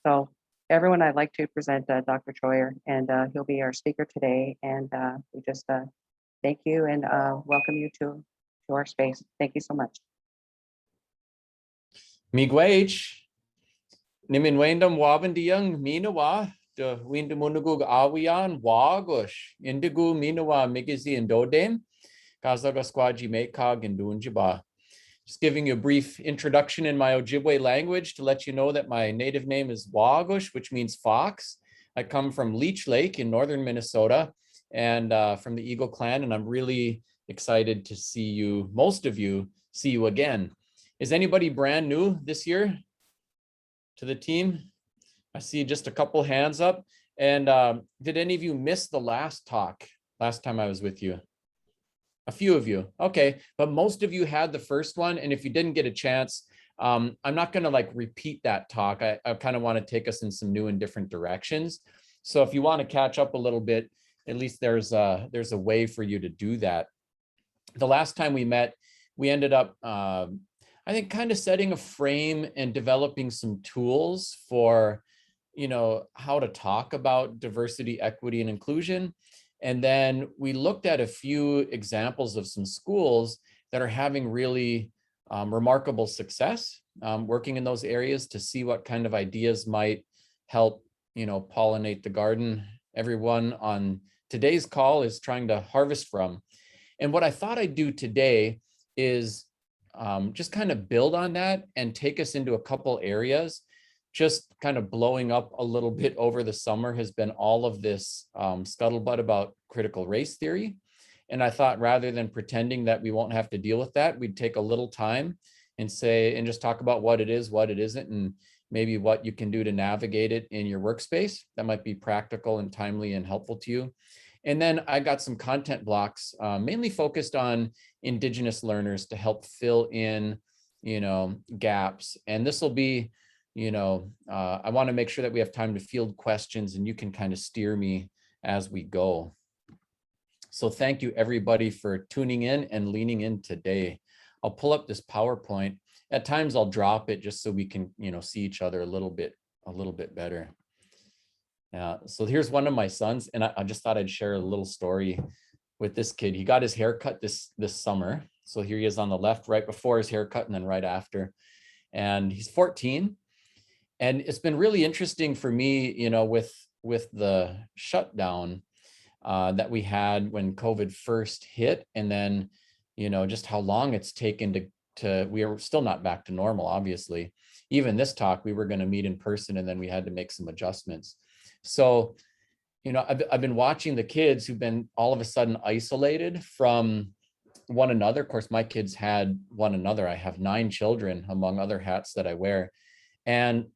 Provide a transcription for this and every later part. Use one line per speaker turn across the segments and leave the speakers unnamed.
So everyone, I'd like to present Dr. Troyer, and he'll be our speaker today. And we just thank you and welcome you to our space. Thank you so much.
Miigwech, nimin wendam wabandiyang minawa, de windamunugug awian wagush, indigu minawa migizi and dodem, kazaga squaji mekog and dunjiba. Just giving you a brief introduction in my Ojibwe language to let you know that my native name is Wagush, which means fox. I come from Leech Lake in northern Minnesota and from the Eagle Clan, and I'm really excited to see you, most of you, see you again. Is anybody brand new this year to the team? I see just a couple hands up. And did any of you miss the last talk, last time I was with you? A few of you, okay, but most of you had the first one. And if you didn't get a chance, I'm not gonna like repeat that talk. I kind of want to take us in some new and different directions. So if you want to catch up a little bit, at least there's a way for you to do that. The last time we met, we ended up, I think, kind of setting a frame and developing some tools for, how to talk about diversity, equity, and inclusion. And then we looked at a few examples of some schools that are having really remarkable success working in those areas to see what kind of ideas might help, pollinate the garden everyone on today's call is trying to harvest from. And what I thought I'd do today is just kind of build on that and take us into a couple areas. Just kind of blowing up a little bit over the summer has been all of this scuttlebutt about critical race theory. And I thought rather than pretending that we won't have to deal with that, we'd take a little time and just talk about what it is, what it isn't, and maybe what you can do to navigate it in your workspace that might be practical and timely and helpful to you. And then I got some content blocks mainly focused on Indigenous learners to help fill in, gaps. And this will be, I want to make sure that we have time to field questions and you can kind of steer me as we go. So thank you everybody for tuning in and leaning in today. I'll pull up this PowerPoint. At times I'll drop it just so we can, see each other a little bit better. So here's one of my sons, and I just thought I'd share a little story with this kid. He got his hair cut this summer. So here he is on the left, right before his haircut and then right after. And he's 14. And it's been really interesting for me, with the shutdown that we had when COVID first hit, and then, just how long it's taken to we are still not back to normal, obviously. Even this talk, we were going to meet in person, and then we had to make some adjustments. So, I've been watching the kids who've been all of a sudden isolated from one another. Of course, my kids had one another. I have 9 children, among other hats that I wear. And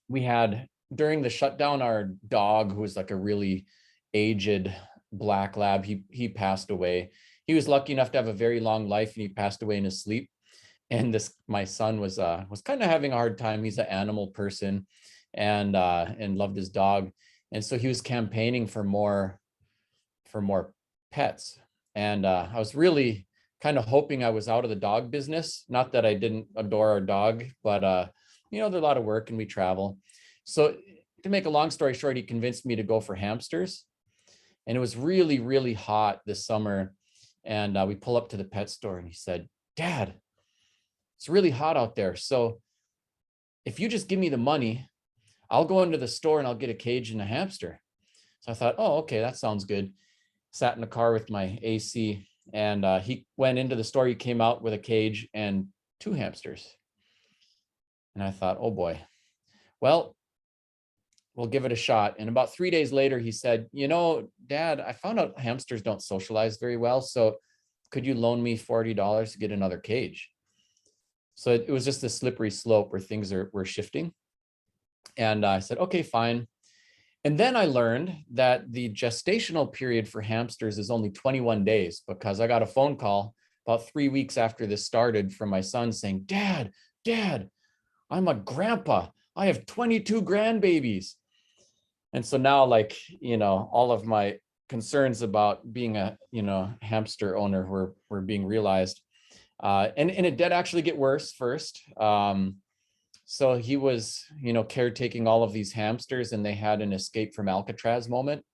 we had, during the shutdown, our dog, who was like a really aged black lab, he passed away. He was lucky enough to have a very long life, and he passed away in his sleep. And my son was kind of having a hard time. He's an animal person and loved his dog. And so he was campaigning for more pets. And I was really kind of hoping I was out of the dog business. Not that I didn't adore our dog, but there's a lot of work and we travel. So to make a long story short, he convinced me to go for hamsters. And it was really, really hot this summer. And we pull up to the pet store and he said, "Dad, it's really hot out there. So if you just give me the money, I'll go into the store and I'll get a cage and a hamster." So I thought, oh, okay, that sounds good. Sat in the car with my AC, and he went into the store. He came out with a cage and 2 hamsters. And I thought, oh boy, well, we'll give it a shot. And about 3 days later, he said, "Dad, I found out hamsters don't socialize very well. So could you loan me $40 to get another cage?" So it was just a slippery slope where things were shifting. And I said, okay, fine. And then I learned that the gestational period for hamsters is only 21 days, because I got a phone call about 3 weeks after this started from my son saying, Dad, I'm a grandpa. I have 22 grandbabies. And so now, all of my concerns about being a, hamster owner were being realized. And it did actually get worse first. So he was, caretaking all of these hamsters, and they had an escape from Alcatraz moment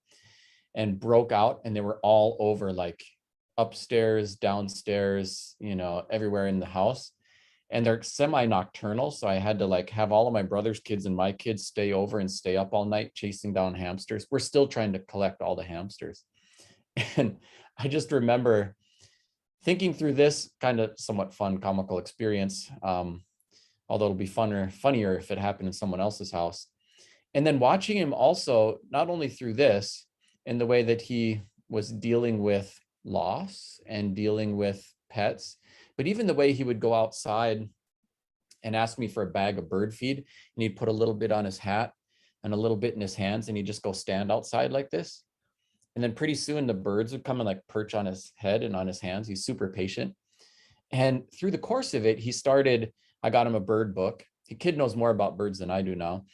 and broke out, and they were all over, like upstairs, downstairs, everywhere in the house. And they're semi-nocturnal. So I had to like have all of my brother's kids and my kids stay over and stay up all night chasing down hamsters. We're still trying to collect all the hamsters. And I just remember thinking through this kind of somewhat fun, comical experience. Although it'll be funnier if it happened in someone else's house. And then watching him also, not only through this, in the way that he was dealing with loss and dealing with pets, but even the way he would go outside and ask me for a bag of bird feed, and he'd put a little bit on his hat and a little bit in his hands, and he'd just go stand outside like this. And then pretty soon the birds would come and like perch on his head and on his hands. He's super patient. And through the course of it, I got him a bird book. The kid knows more about birds than I do now.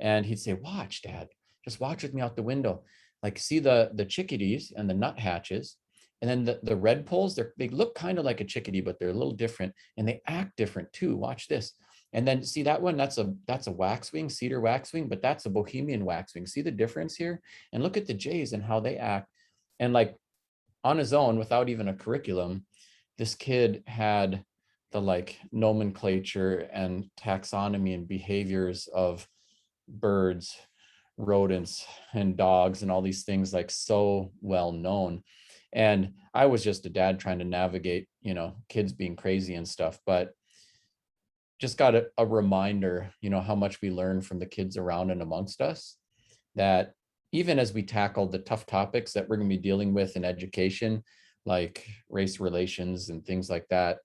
And he'd say, watch, Dad, just watch with me out the window. Like, see the chickadees and the nuthatches. And then the red poles, they look kind of like a chickadee, but they're a little different. And they act different too. Watch this. And then see that one, that's a waxwing, cedar waxwing, but that's a Bohemian waxwing. See the difference here? And look at the jays and how they act. And like on his own, without even a curriculum, this kid had the like nomenclature and taxonomy and behaviors of birds, rodents, and dogs, and all these things like so well known. And I was just a dad trying to navigate, kids being crazy and stuff, but just got a reminder, how much we learn from the kids around and amongst us, that even as we tackle the tough topics that we're going to be dealing with in education, like race relations and things like that,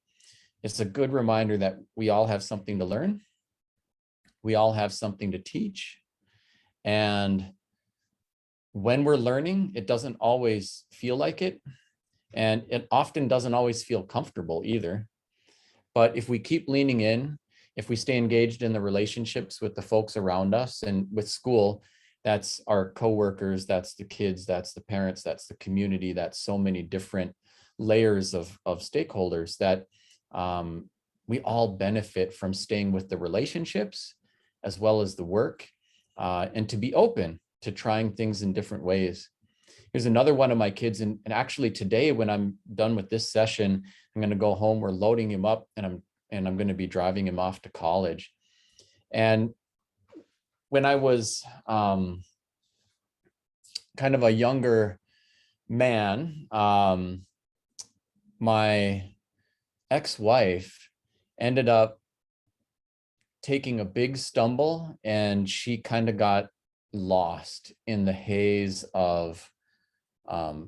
it's a good reminder that we all have something to learn. We all have something to teach. And when we're learning, it doesn't always feel like it. And it often doesn't always feel comfortable either. But if we keep leaning in, if we stay engaged in the relationships with the folks around us and with school, that's our coworkers, that's the kids, that's the parents, that's the community, that's so many different layers of stakeholders that we all benefit from staying with the relationships as well as the work, and to be open to trying things in different ways. Here's another one of my kids, and actually today when I'm done with this session, I'm going to go home. We're loading him up, and I'm going to be driving him off to college. And when I was kind of a younger man, my ex-wife ended up taking a big stumble, and she kind of got lost in the haze of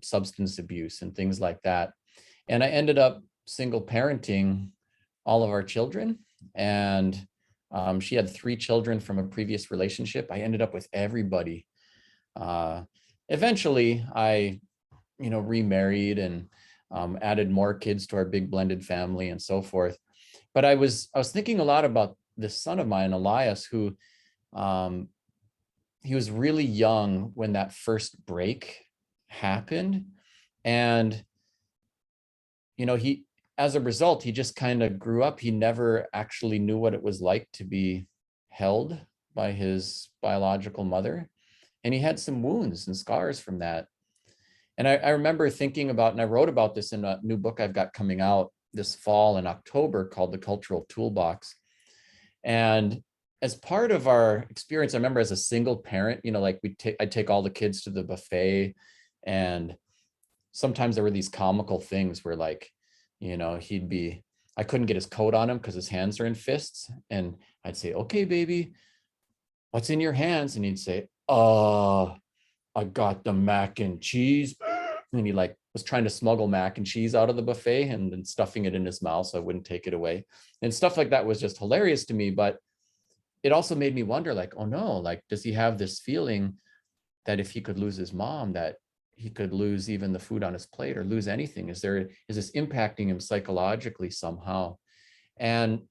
substance abuse and things like that. And I ended up single parenting all of our children. And she had 3 children from a previous relationship. I ended up with everybody. Eventually, I, remarried and added more kids to our big blended family and so forth. But I was thinking a lot about this son of mine, Elias, who he was really young when that first break happened. And, he, as a result, he just kind of grew up. He never actually knew what it was like to be held by his biological mother. And he had some wounds and scars from that. And I remember thinking about, and I wrote about this in a new book I've got coming out this fall in October called The Cultural Toolbox. And as part of our experience, I remember as a single parent, like I'd take all the kids to the buffet, and sometimes there were these comical things where like, I couldn't get his coat on him because his hands are in fists. And I'd say, okay, baby, what's in your hands? And he'd say, I got the mac and cheese. And he like was trying to smuggle mac and cheese out of the buffet and then stuffing it in his mouth so I wouldn't take it away. And stuff like that was just hilarious to me. But it also made me wonder, like, oh no, like, does he have this feeling that if he could lose his mom, that he could lose even the food on his plate or lose anything? Is this impacting him psychologically somehow? And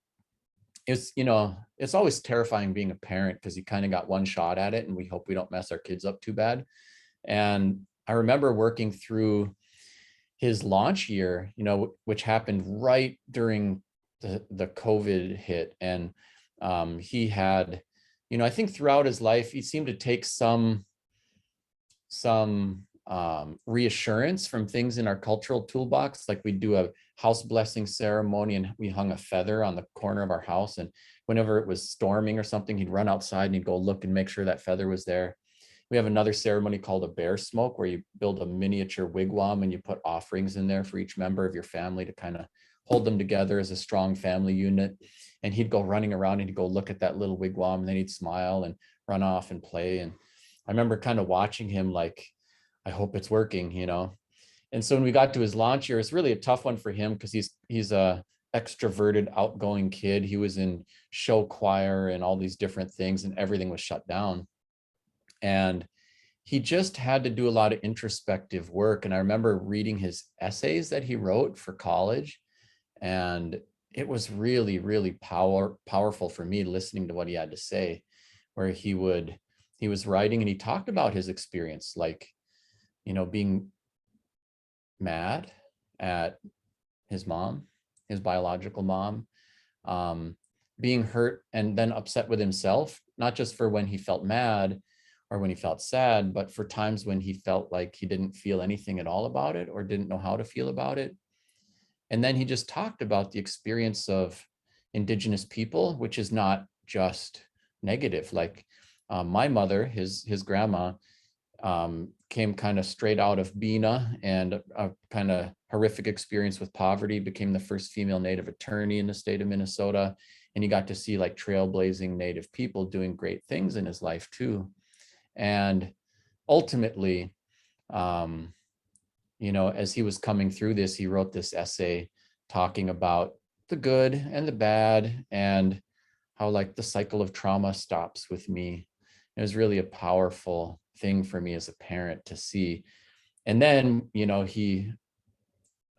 it's always terrifying being a parent because you kind of got one shot at it, and we hope we don't mess our kids up too bad. And I remember working through his launch year, which happened right during the COVID hit. And He had, I think throughout his life, he seemed to take some reassurance from things in our cultural toolbox. Like we'd do a house blessing ceremony and we hung a feather on the corner of our house. And whenever it was storming or something, he'd run outside and he'd go look and make sure that feather was there. We have another ceremony called a bear smoke, where you build a miniature wigwam and you put offerings in there for each member of your family to kind of hold them together as a strong family unit. And he'd go running around and he'd go look at that little wigwam, and then he'd smile and run off and play. And I remember kind of watching him like, I hope it's working, And so when we got to his launch year, it's really a tough one for him because he's a extroverted, outgoing kid. He was in show choir and all these different things, and everything was shut down. And he just had to do a lot of introspective work. And I remember reading his essays that he wrote for college, and it was really, really powerful for me listening to what he had to say, where he was writing and he talked about his experience, like, being mad at his mom, his biological mom, being hurt and then upset with himself, not just for when he felt mad or when he felt sad, but for times when he felt like he didn't feel anything at all about it or didn't know how to feel about it. And then he just talked about the experience of Indigenous people, which is not just negative. Like my mother, his grandma, came kind of straight out of Bina and a kind of horrific experience with poverty, became the first female Native attorney in the state of Minnesota. And he got to see like trailblazing Native people doing great things in his life too. And ultimately, as he was coming through this, he wrote this essay talking about the good and the bad and how like the cycle of trauma stops with me. It was really a powerful thing for me as a parent to see. And then, he,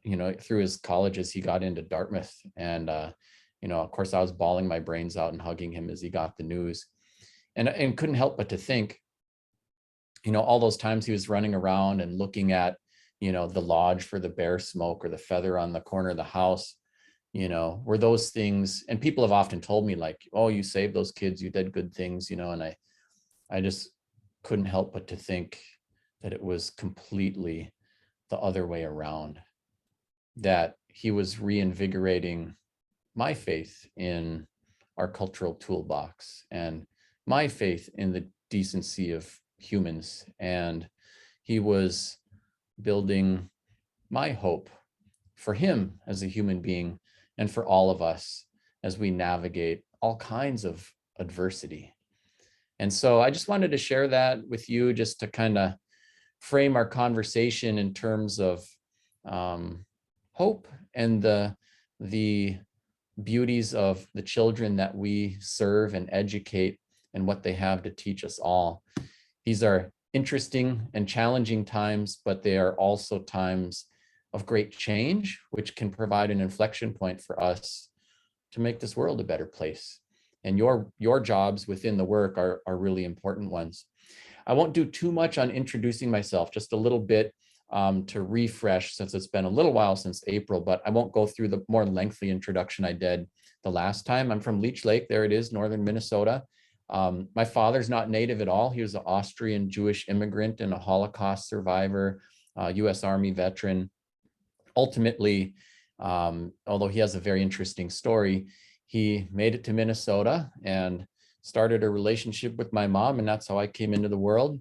through his colleges, he got into Dartmouth. And, of course, I was bawling my brains out and hugging him as he got the news. And couldn't help but to think, all those times he was running around and looking at, the lodge for the bear smoke or the feather on the corner of the house, were those things. And people have often told me like, oh, you saved those kids, you did good things, and I just couldn't help but to think that it was completely the other way around, that he was reinvigorating my faith in our cultural toolbox and my faith in the decency of humans. And he was building my hope for him as a human being and for all of us as we navigate all kinds of adversity. And so I just wanted to share that with you, just to kind of frame our conversation in terms of hope and the beauties of the children that we serve and educate and what they have to teach us all. These are interesting and challenging times, but they are also times of great change, which can provide an inflection point for us to make this world a better place. And your jobs within the work are really important ones. I won't do too much on introducing myself, just a little bit to refresh, since it's been a little while since April, but I won't go through the more lengthy introduction I did the last time. I'm from Leech Lake, there it is, northern Minnesota. My father's not Native at all. He was an Austrian Jewish immigrant and a Holocaust survivor, US Army veteran. Ultimately, although he has a very interesting story, he made it to Minnesota and started a relationship with my mom, and that's how I came into the world.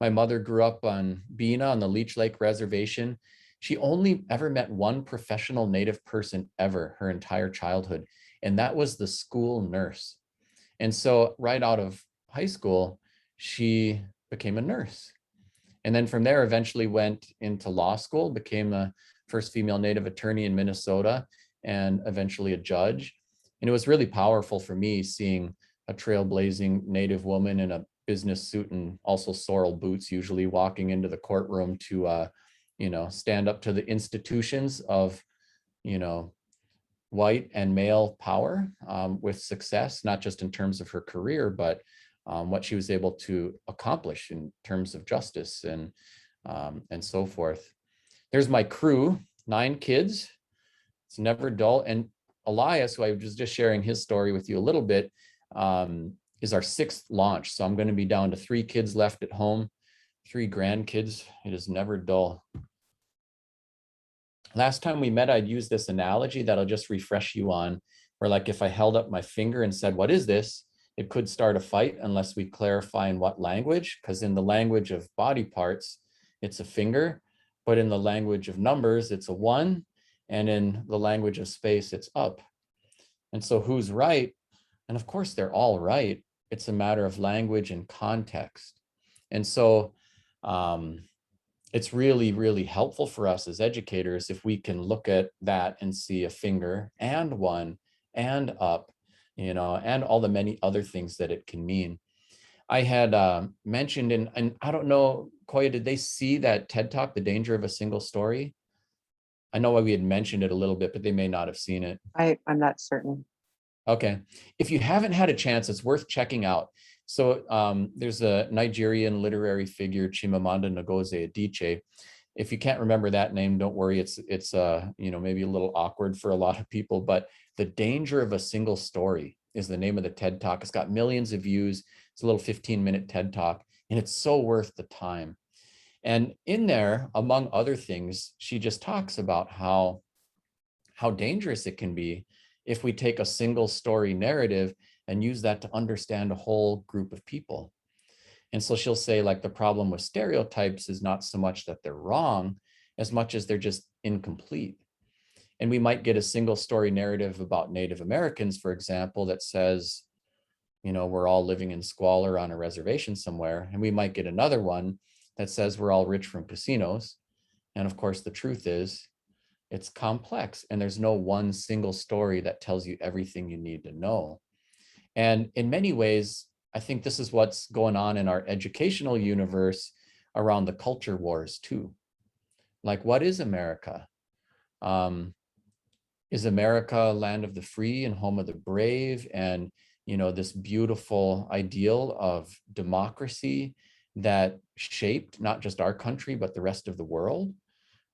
My mother grew up on Bina on the Leech Lake Reservation. She only ever met one professional Native person ever her entire childhood, and that was the school nurse. And so right out of high school, she became a nurse. And then from there, eventually went into law school, became the first female Native attorney in Minnesota, and eventually a judge. And it was really powerful for me seeing a trailblazing Native woman in a business suit and also sorrel boots, usually walking into the courtroom to, stand up to the institutions of, white and male power with success, not just in terms of her career, but what she was able to accomplish in terms of justice and so forth. There's my crew, 9 kids. It's never dull. And Elias, who I was just sharing his story with you a little bit, is our 6th launch. So I'm going to be down to 3 kids left at home, 3 grandkids. It is never dull. Last time we met, I'd use this analogy that I'll just refresh you on, where like if I held up my finger and said, what is this? It could start a fight unless we clarify in what language, because in the language of body parts, it's a finger, but in the language of numbers, it's a 1, and in the language of space, it's up. And so who's right? And of course, they're all right. It's a matter of language and context. And so it's really, really helpful for us as educators if we can look at that and see a finger and 1 and up, you know, and all the many other things that it can mean. I had mentioned, and I don't know, Koya, did they see that TED Talk, The Danger of a Single Story? I know we had mentioned it a little bit, but they may not have seen it.
I'm not certain.
Okay. If you haven't had a chance, it's worth checking out. So there's a Nigerian literary figure, Chimamanda Ngozi Adichie. If you can't remember that name, don't worry. It's you know, maybe a little awkward for a lot of people, but The Danger of a Single Story is the name of the TED Talk. It's got millions of views. It's a little 15-minute TED Talk, and it's so worth the time. And in there, among other things, she just talks about how dangerous it can be if we take a single story narrative and use that to understand a whole group of people. And so she'll say, like, the problem with stereotypes is not so much that they're wrong as much as they're just incomplete. And we might get a single story narrative about Native Americans, for example, that says, you know, we're all living in squalor on a reservation somewhere. And we might get another one that says we're all rich from casinos. And of course, the truth is, it's complex, and there's no one single story that tells you everything you need to know. And in many ways, I think this is what's going on in our educational universe around the culture wars too. Like, what is America? Is America land of the free and home of the brave? And, you know, this beautiful ideal of democracy that shaped not just our country, but the rest of the world,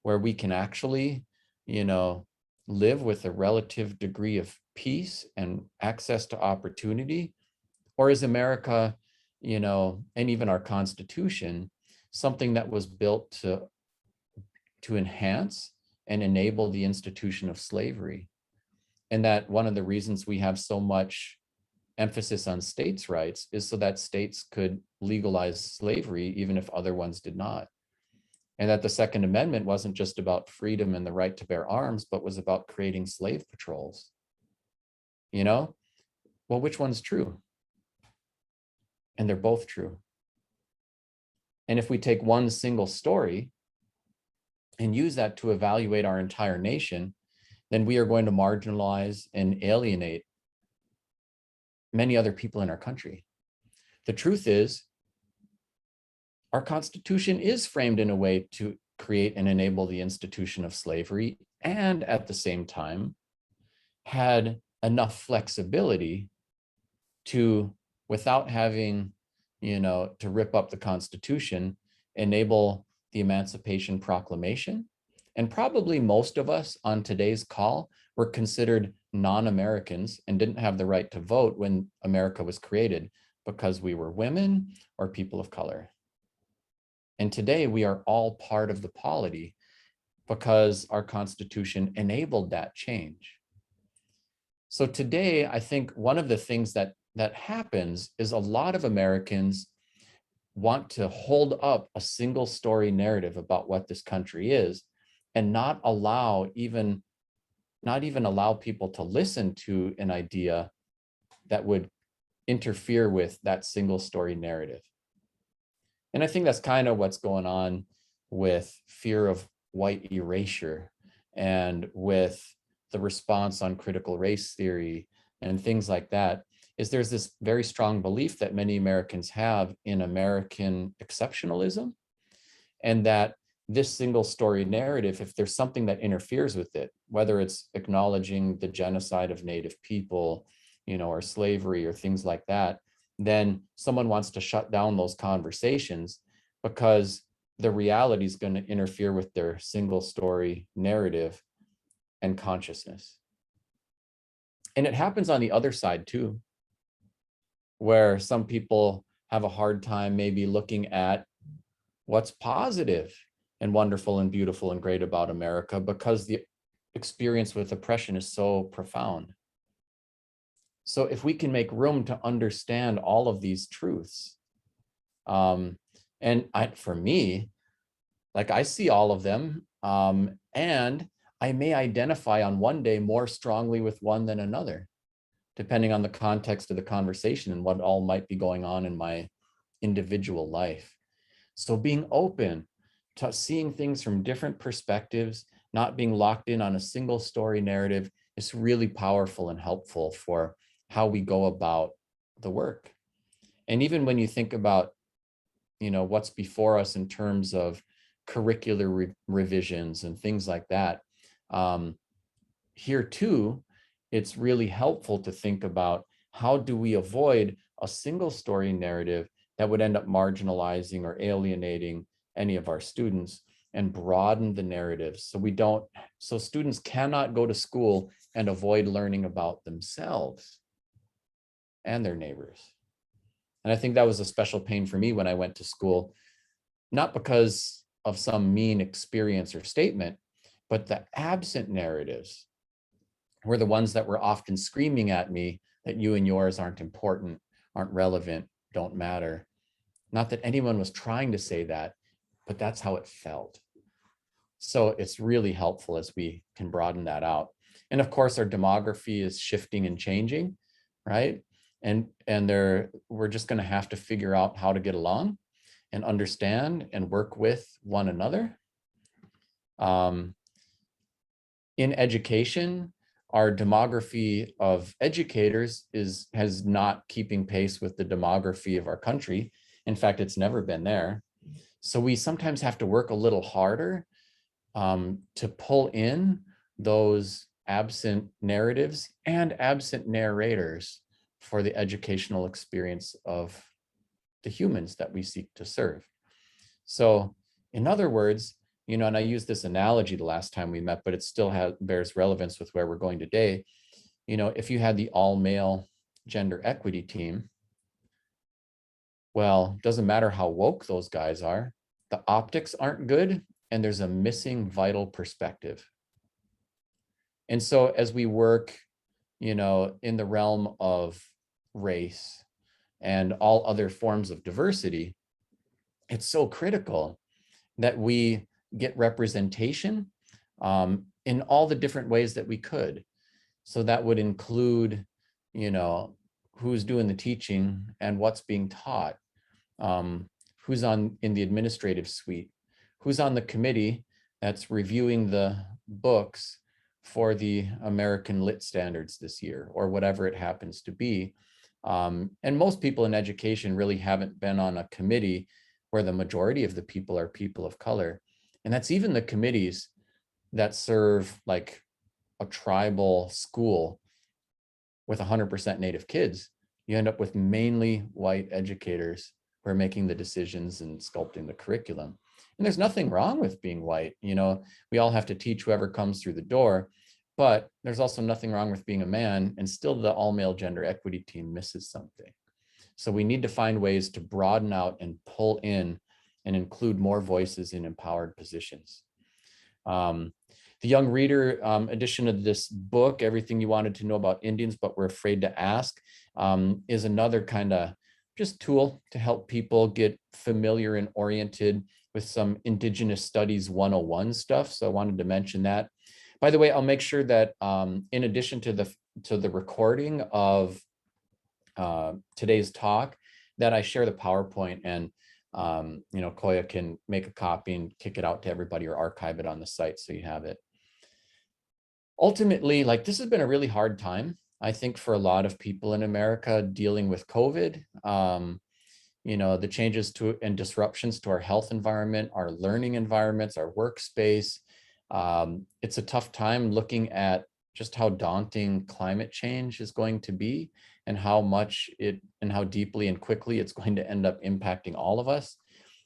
where we can actually, you know, live with a relative degree of peace and access to opportunity? Or is America, you know, and even our Constitution, something that was built to enhance and enable the institution of slavery? And that one of the reasons we have so much emphasis on states' rights is so that states could legalize slavery even if other ones did not. And that the Second Amendment wasn't just about freedom and the right to bear arms, but was about creating slave patrols. You know, well, which one's true? And they're both true. And if we take one single story and use that to evaluate our entire nation, then we are going to marginalize and alienate many other people in our country. The truth is, our Constitution is framed in a way to create and enable the institution of slavery, and at the same time had enough flexibility to, without having, you know, to rip up the Constitution, enable the Emancipation Proclamation. And probably most of us on today's call were considered non-Americans and didn't have the right to vote when America was created because we were women or people of color. And today we are all part of the polity because our Constitution enabled that change. So today, I think one of the things that happens is a lot of Americans want to hold up a single story narrative about what this country is and not even allow people to listen to an idea that would interfere with that single story narrative. And I think that's kind of what's going on with fear of white erasure and with the response on critical race theory and things like that, is there's this very strong belief that many Americans have in American exceptionalism, and that this single story narrative, if there's something that interferes with it, whether it's acknowledging the genocide of Native people, you know, or slavery or things like that, then someone wants to shut down those conversations because the reality is going to interfere with their single story narrative and consciousness. And it happens on the other side too, where some people have a hard time maybe looking at what's positive and wonderful and beautiful and great about America because the experience with oppression is so profound. So if we can make room to understand all of these truths, for me, like I see all of them, and I may identify on one day more strongly with one than another, depending on the context of the conversation and what all might be going on in my individual life. So being open to seeing things from different perspectives, not being locked in on a single story narrative, is really powerful and helpful for how we go about the work. And even when you think about, what's before us in terms of curricular revisions and things like that, here too, it's really helpful to think about how do we avoid a single story narrative that would end up marginalizing or alienating any of our students, and broaden the narratives so students cannot go to school and avoid learning about themselves and their neighbors. And I think that was a special pain for me when I went to school, not because of some mean experience or statement, but the absent narratives were the ones that were often screaming at me that you and yours aren't important, aren't relevant, don't matter. Not that anyone was trying to say that, but that's how it felt. So it's really helpful as we can broaden that out. And of course, our demography is shifting and changing, right? And we're just going to have to figure out how to get along and understand and work with one another. In education, our demography of educators has not keeping pace with the demography of our country. In fact, it's never been there. So we sometimes have to work a little harder to pull in those absent narratives and absent narrators for the educational experience of the humans that we seek to serve. So in other words, and I used this analogy the last time we met, but it still bears relevance with where we're going today. If you had the all-male gender equity team, well, it doesn't matter how woke those guys are, the optics aren't good, and there's a missing vital perspective. And so as we work, in the realm of race and all other forms of diversity, it's so critical that we get representation in all the different ways that we could. So that would include, who's doing the teaching and what's being taught, who's in the administrative suite, who's on the committee that's reviewing the books for the American Lit standards this year, or whatever it happens to be. And most people in education really haven't been on a committee where the majority of the people are people of color. And that's even the committees that serve like a tribal school with 100% Native kids. You end up with mainly white educators who are making the decisions and sculpting the curriculum. And there's nothing wrong with being white. We all have to teach whoever comes through the door, but there's also nothing wrong with being a man, and still the all-male gender equity team misses something. So we need to find ways to broaden out and pull in and include more voices in empowered positions. The Young Reader edition of this book, Everything You Wanted to Know About Indians But Were Afraid to Ask, is another kind of just tool to help people get familiar and oriented with some Indigenous Studies 101 stuff. So I wanted to mention that. By the way, I'll make sure that in addition to the recording of today's talk, that I share the PowerPoint, and Koya can make a copy and kick it out to everybody or archive it on the site so you have it. Ultimately, this has been a really hard time, I think, for a lot of people in America dealing with COVID. The changes to and disruptions to our health environment, our learning environments, our workspace. It's a tough time looking at just how daunting climate change is going to be, and how deeply and quickly it's going to end up impacting all of us.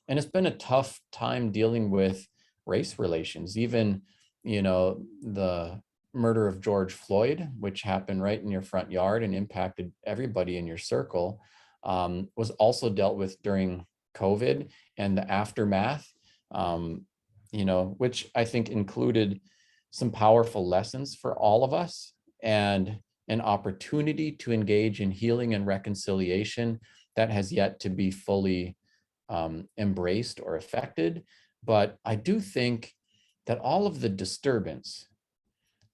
And it's been a tough time dealing with race relations. Even, the murder of George Floyd, which happened right in your front yard and impacted everybody in your circle, was also dealt with during COVID and the aftermath, which I think included some powerful lessons for all of us and an opportunity to engage in healing and reconciliation that has yet to be fully embraced or affected. But I do think that all of the disturbance,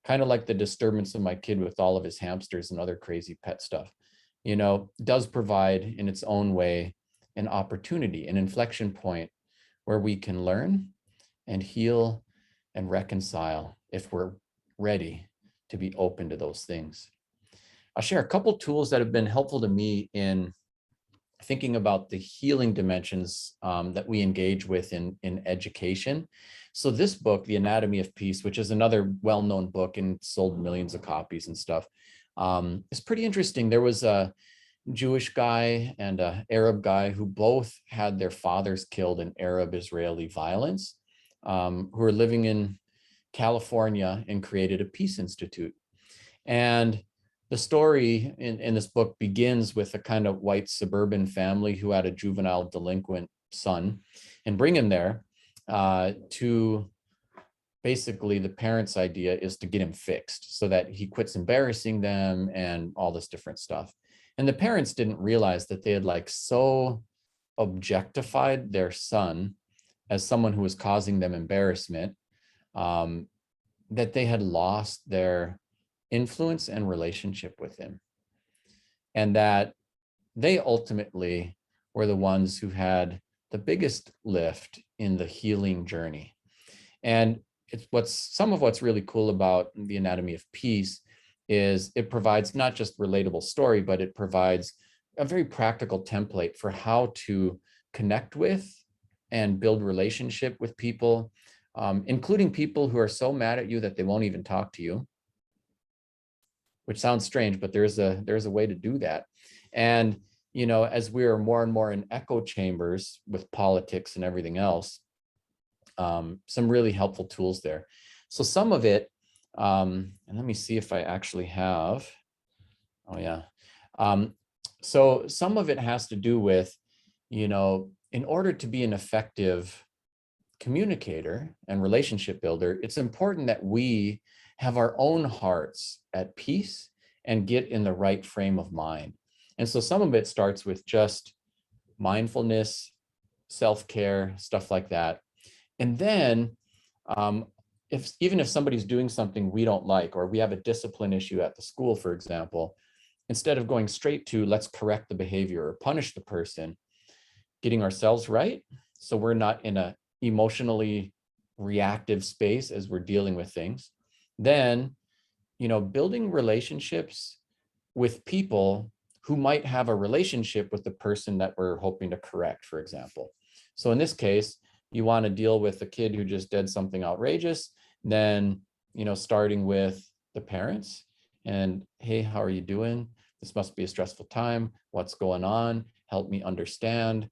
kind of like the disturbance of my kid with all of his hamsters and other crazy pet stuff, does provide in its own way an opportunity, an inflection point where we can learn and heal and reconcile if we're ready to be open to those things. I'll share a couple tools that have been helpful to me in thinking about the healing dimensions that we engage with in education. So this book, The Anatomy of Peace, which is another well-known book and sold millions of copies and stuff, is pretty interesting. There was a Jewish guy and an Arab guy who both had their fathers killed in Arab-Israeli violence, who were living in California and created a peace institute. And the story in this book begins with a kind of white suburban family who had a juvenile delinquent son and bring him there to basically the parents' idea is to get him fixed so that he quits embarrassing them and all this different stuff. And the parents didn't realize that they had so objectified their son as someone who was causing them embarrassment, that they had lost their influence and relationship with him. And that they ultimately were the ones who had the biggest lift in the healing journey. And some of what's really cool about The Anatomy of Peace is it provides not just relatable story, but it provides a very practical template for how to connect with and build relationship with people, including people who are so mad at you that they won't even talk to you, which sounds strange, but there's a way to do that. And, as we are more and more in echo chambers with politics and everything else, some really helpful tools there. So some of it, and let me see if I actually have, oh yeah. So some of it has to do with, in order to be an effective communicator and relationship builder, it's important that we have our own hearts at peace and get in the right frame of mind. And so some of it starts with just mindfulness, self-care, stuff like that. And then even if somebody's doing something we don't like, or we have a discipline issue at the school, for example, instead of going straight to let's correct the behavior or punish the person, getting ourselves right so we're not in a emotionally reactive space as we're dealing with things. Then, building relationships with people who might have a relationship with the person that we're hoping to correct, for example. So in this case, you want to deal with a kid who just did something outrageous, then, starting with the parents and, hey, how are you doing? This must be a stressful time. What's going on? Help me understand,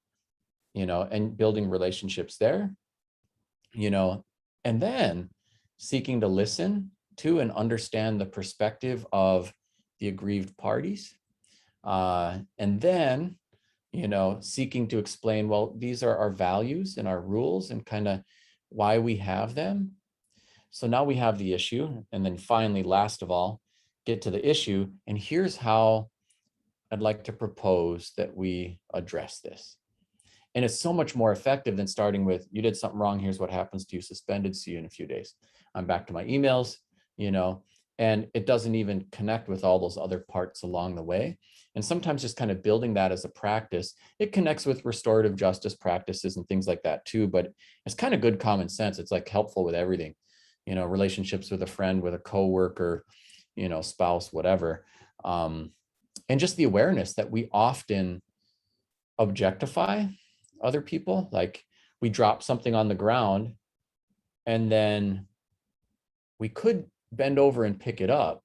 and building relationships there, and then seeking to listen to and understand the perspective of the aggrieved parties. And then, seeking to explain, well, these are our values and our rules and kind of why we have them. So now we have the issue. And then finally, last of all, get to the issue. And here's how I'd like to propose that we address this. And it's so much more effective than starting with, you did something wrong, here's what happens to you, suspended, see you in a few days. I'm back to my emails, and it doesn't even connect with all those other parts along the way. And sometimes just kind of building that as a practice, it connects with restorative justice practices and things like that too, but it's kind of good common sense. It's helpful with everything, relationships with a friend, with a coworker, spouse, whatever. And just the awareness that we often objectify other people, like we drop something on the ground and then we could bend over and pick it up,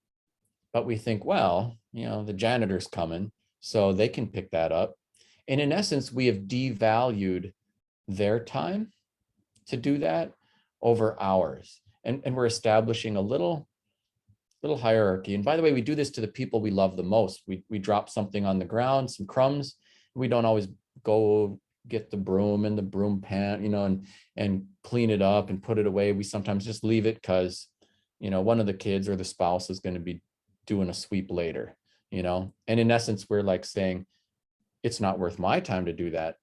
but we think, well, the janitor's coming, so they can pick that up. And in essence, we have devalued their time to do that over ours. And we're establishing a little little hierarchy. And by the way, we do this to the people we love the most. We drop something on the ground, some crumbs. We don't always go get the broom and the broom pan, and clean it up and put it away. We sometimes just leave it because, one of the kids or the spouse is going to be doing a sweep later, and in essence, we're like saying, it's not worth my time to do that,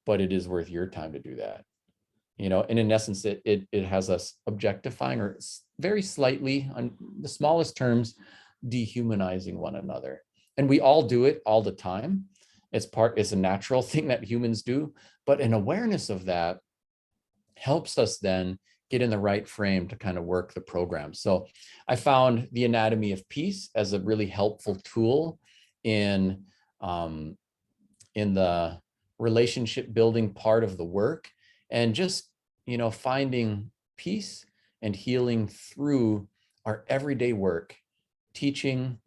but it is worth your time to do that. And in essence, it has us objectifying, or very slightly, on the smallest terms, dehumanizing one another. And we all do it all the time. It's a natural thing that humans do, but an awareness of that helps us then get in the right frame to kind of work the program. So I found the anatomy of peace as a really helpful tool in the relationship building part of the work, and just, finding peace and healing through our everyday work, teaching,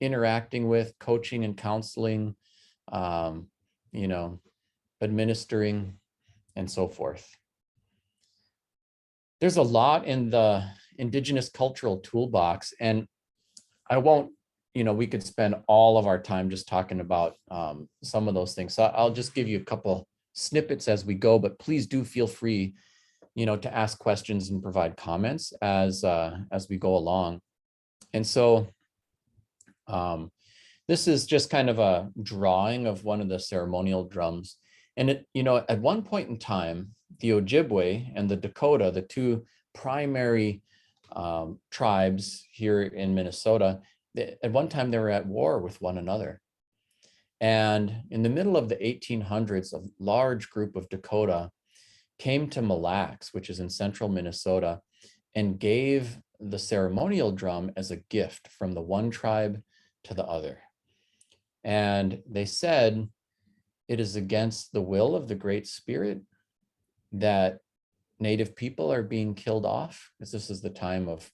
interacting with, coaching and counseling, administering, and so forth. There's a lot in the Indigenous cultural toolbox, and I won't, we could spend all of our time just talking about some of those things. So I'll just give you a couple snippets as we go, but please do feel free, to ask questions and provide comments as we go along. And so this is just kind of a drawing of one of the ceremonial drums. And it, at one point in time, the Ojibwe and the Dakota, the two primary tribes here in Minnesota, at one time they were at war with one another. And in the middle of the 1800s, a large group of Dakota came to Mille Lacs, which is in central Minnesota, and gave the ceremonial drum as a gift from the one tribe to the other. And they said, it is against the will of the Great Spirit that Native people are being killed off, because this is the time of,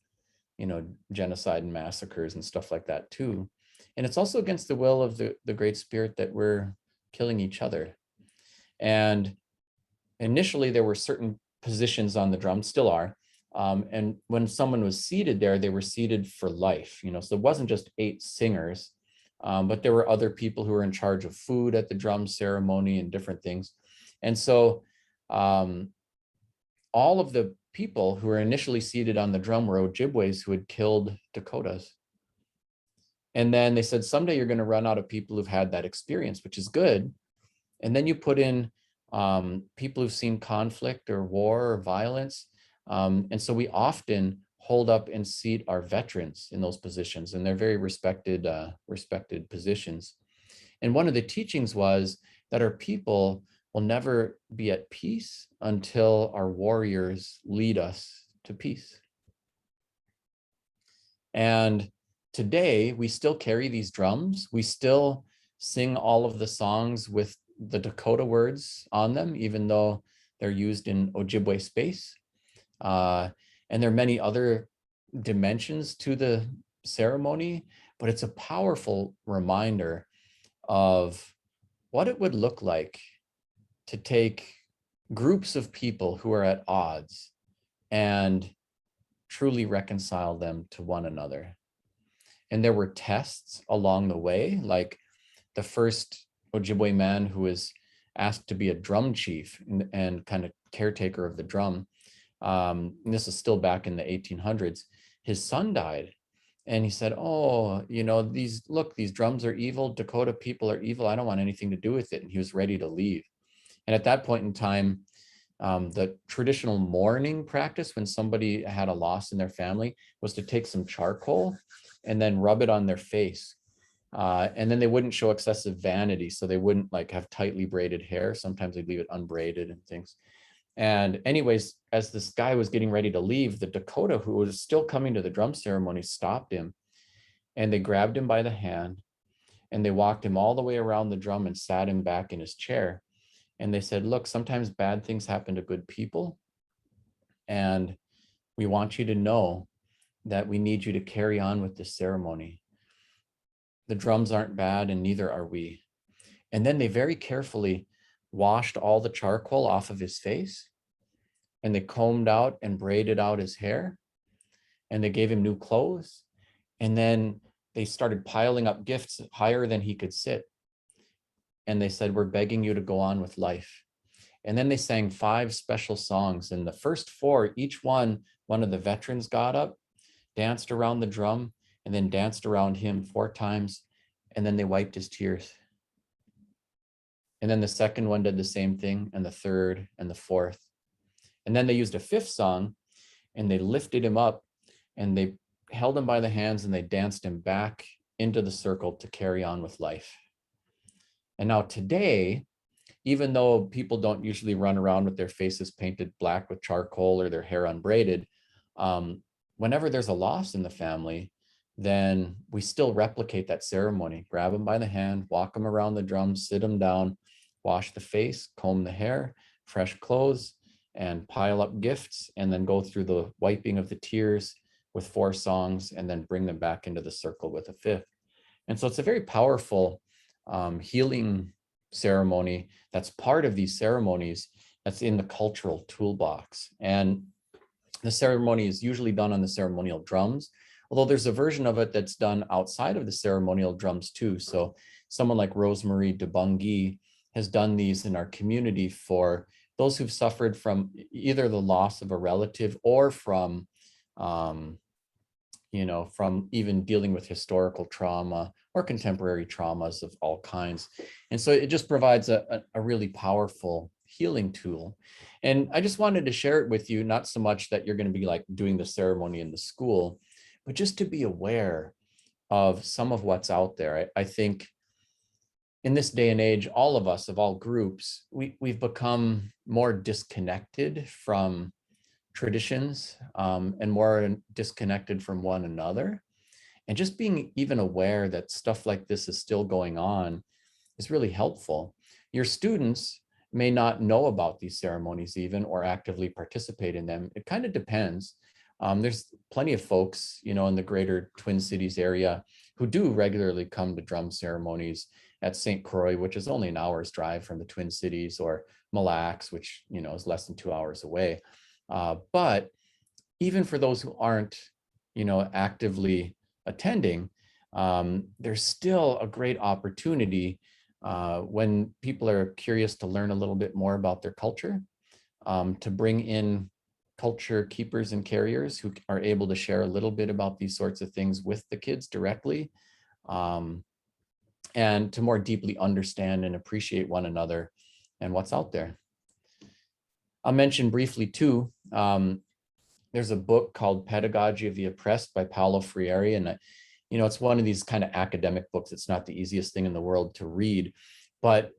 genocide and massacres and stuff like that too. And it's also against the will of the Great Spirit that we're killing each other. And initially there were certain positions on the drum, still are. And when someone was seated there, they were seated for life, so it wasn't just 8 singers, but there were other people who were in charge of food at the drum ceremony and different things. And so all of the people who were initially seated on the drum were Ojibways who had killed Dakotas. And then they said, someday you're going to run out of people who've had that experience, which is good. And then you put in people who've seen conflict or war or violence. And so we often hold up and seat our veterans in those positions, and they're very respected positions. And one of the teachings was that our people will never be at peace until our warriors lead us to peace. And today we still carry these drums. We still sing all of the songs with the Dakota words on them, even though they're used in Ojibwe space. And there are many other dimensions to the ceremony, but it's a powerful reminder of what it would look like to take groups of people who are at odds and truly reconcile them to one another. And there were tests along the way, like the first Ojibwe man who was asked to be a drum chief and kind of caretaker of the drum. And this is still back in the 1800s. His son died. And he said, oh, these drums are evil. Dakota people are evil. I don't want anything to do with it. And he was ready to leave. And at that point in time, the traditional mourning practice when somebody had a loss in their family was to take some charcoal and then rub it on their face. And then they wouldn't show excessive vanity. So they wouldn't have tightly braided hair. Sometimes they'd leave it unbraided and things. And anyways, as this guy was getting ready to leave, the Dakota who was still coming to the drum ceremony stopped him, and they grabbed him by the hand and they walked him all the way around the drum and sat him back in his chair. And they said, look, sometimes bad things happen to good people. And we want you to know that we need you to carry on with this ceremony. The drums aren't bad, and neither are we. And then they very carefully washed all the charcoal off of his face, and they combed out and braided out his hair. and they gave him new clothes. And then they started piling up gifts higher than he could sit. And they said, we're begging you to go on with life. And then they sang 5 special songs. And the first 4, each one of the veterans got up, danced around the drum, and then danced around him 4 times. And then they wiped his tears. And then the second one did the same thing, and the third and the fourth. And then they used a 5th song, and they lifted him up, and they held him by the hands, and they danced him back into the circle to carry on with life. And now today, even though people don't usually run around with their faces painted black with charcoal or their hair unbraided, whenever there's a loss in the family, then we still replicate that ceremony. Grab them by the hand, walk them around the drum, sit them down, wash the face, comb the hair, fresh clothes, and pile up gifts, and then go through the wiping of the tears with 4 songs, and then bring them back into the circle with a 5th. And so it's a very powerful healing ceremony that's part of these ceremonies that's in the cultural toolbox. And the ceremony is usually done on the ceremonial drums, although there's a version of it that's done outside of the ceremonial drums too. So someone like Rosemary de Bungie has done these in our community for those who've suffered from either the loss of a relative or from, from even dealing with historical trauma or contemporary traumas of all kinds. And so it just provides a really powerful healing tool. And I just wanted to share it with you, not so much that you're going to be like doing the ceremony in the school, but just to be aware of some of what's out there. I think in this day and age, all of us of all groups, we've become more disconnected from traditions and more disconnected from one another. And just being even aware that stuff like this is still going on is really helpful. Your students may not know about these ceremonies even or actively participate in them. It kind of depends. There's plenty of folks, in the greater Twin Cities area who do regularly come to drum ceremonies at St. Croix, which is only an hour's drive from the Twin Cities, or Mille Lacs, which, is less than 2 hours away. But even for those who aren't, actively attending, there's still a great opportunity when people are curious to learn a little bit more about their culture, to bring in culture keepers and carriers who are able to share a little bit about these sorts of things with the kids directly, and to more deeply understand and appreciate one another and what's out there. I'll mention briefly too, there's a book called Pedagogy of the Oppressed by Paulo Freire. And, it's one of these kind of academic books. It's not the easiest thing in the world to read, but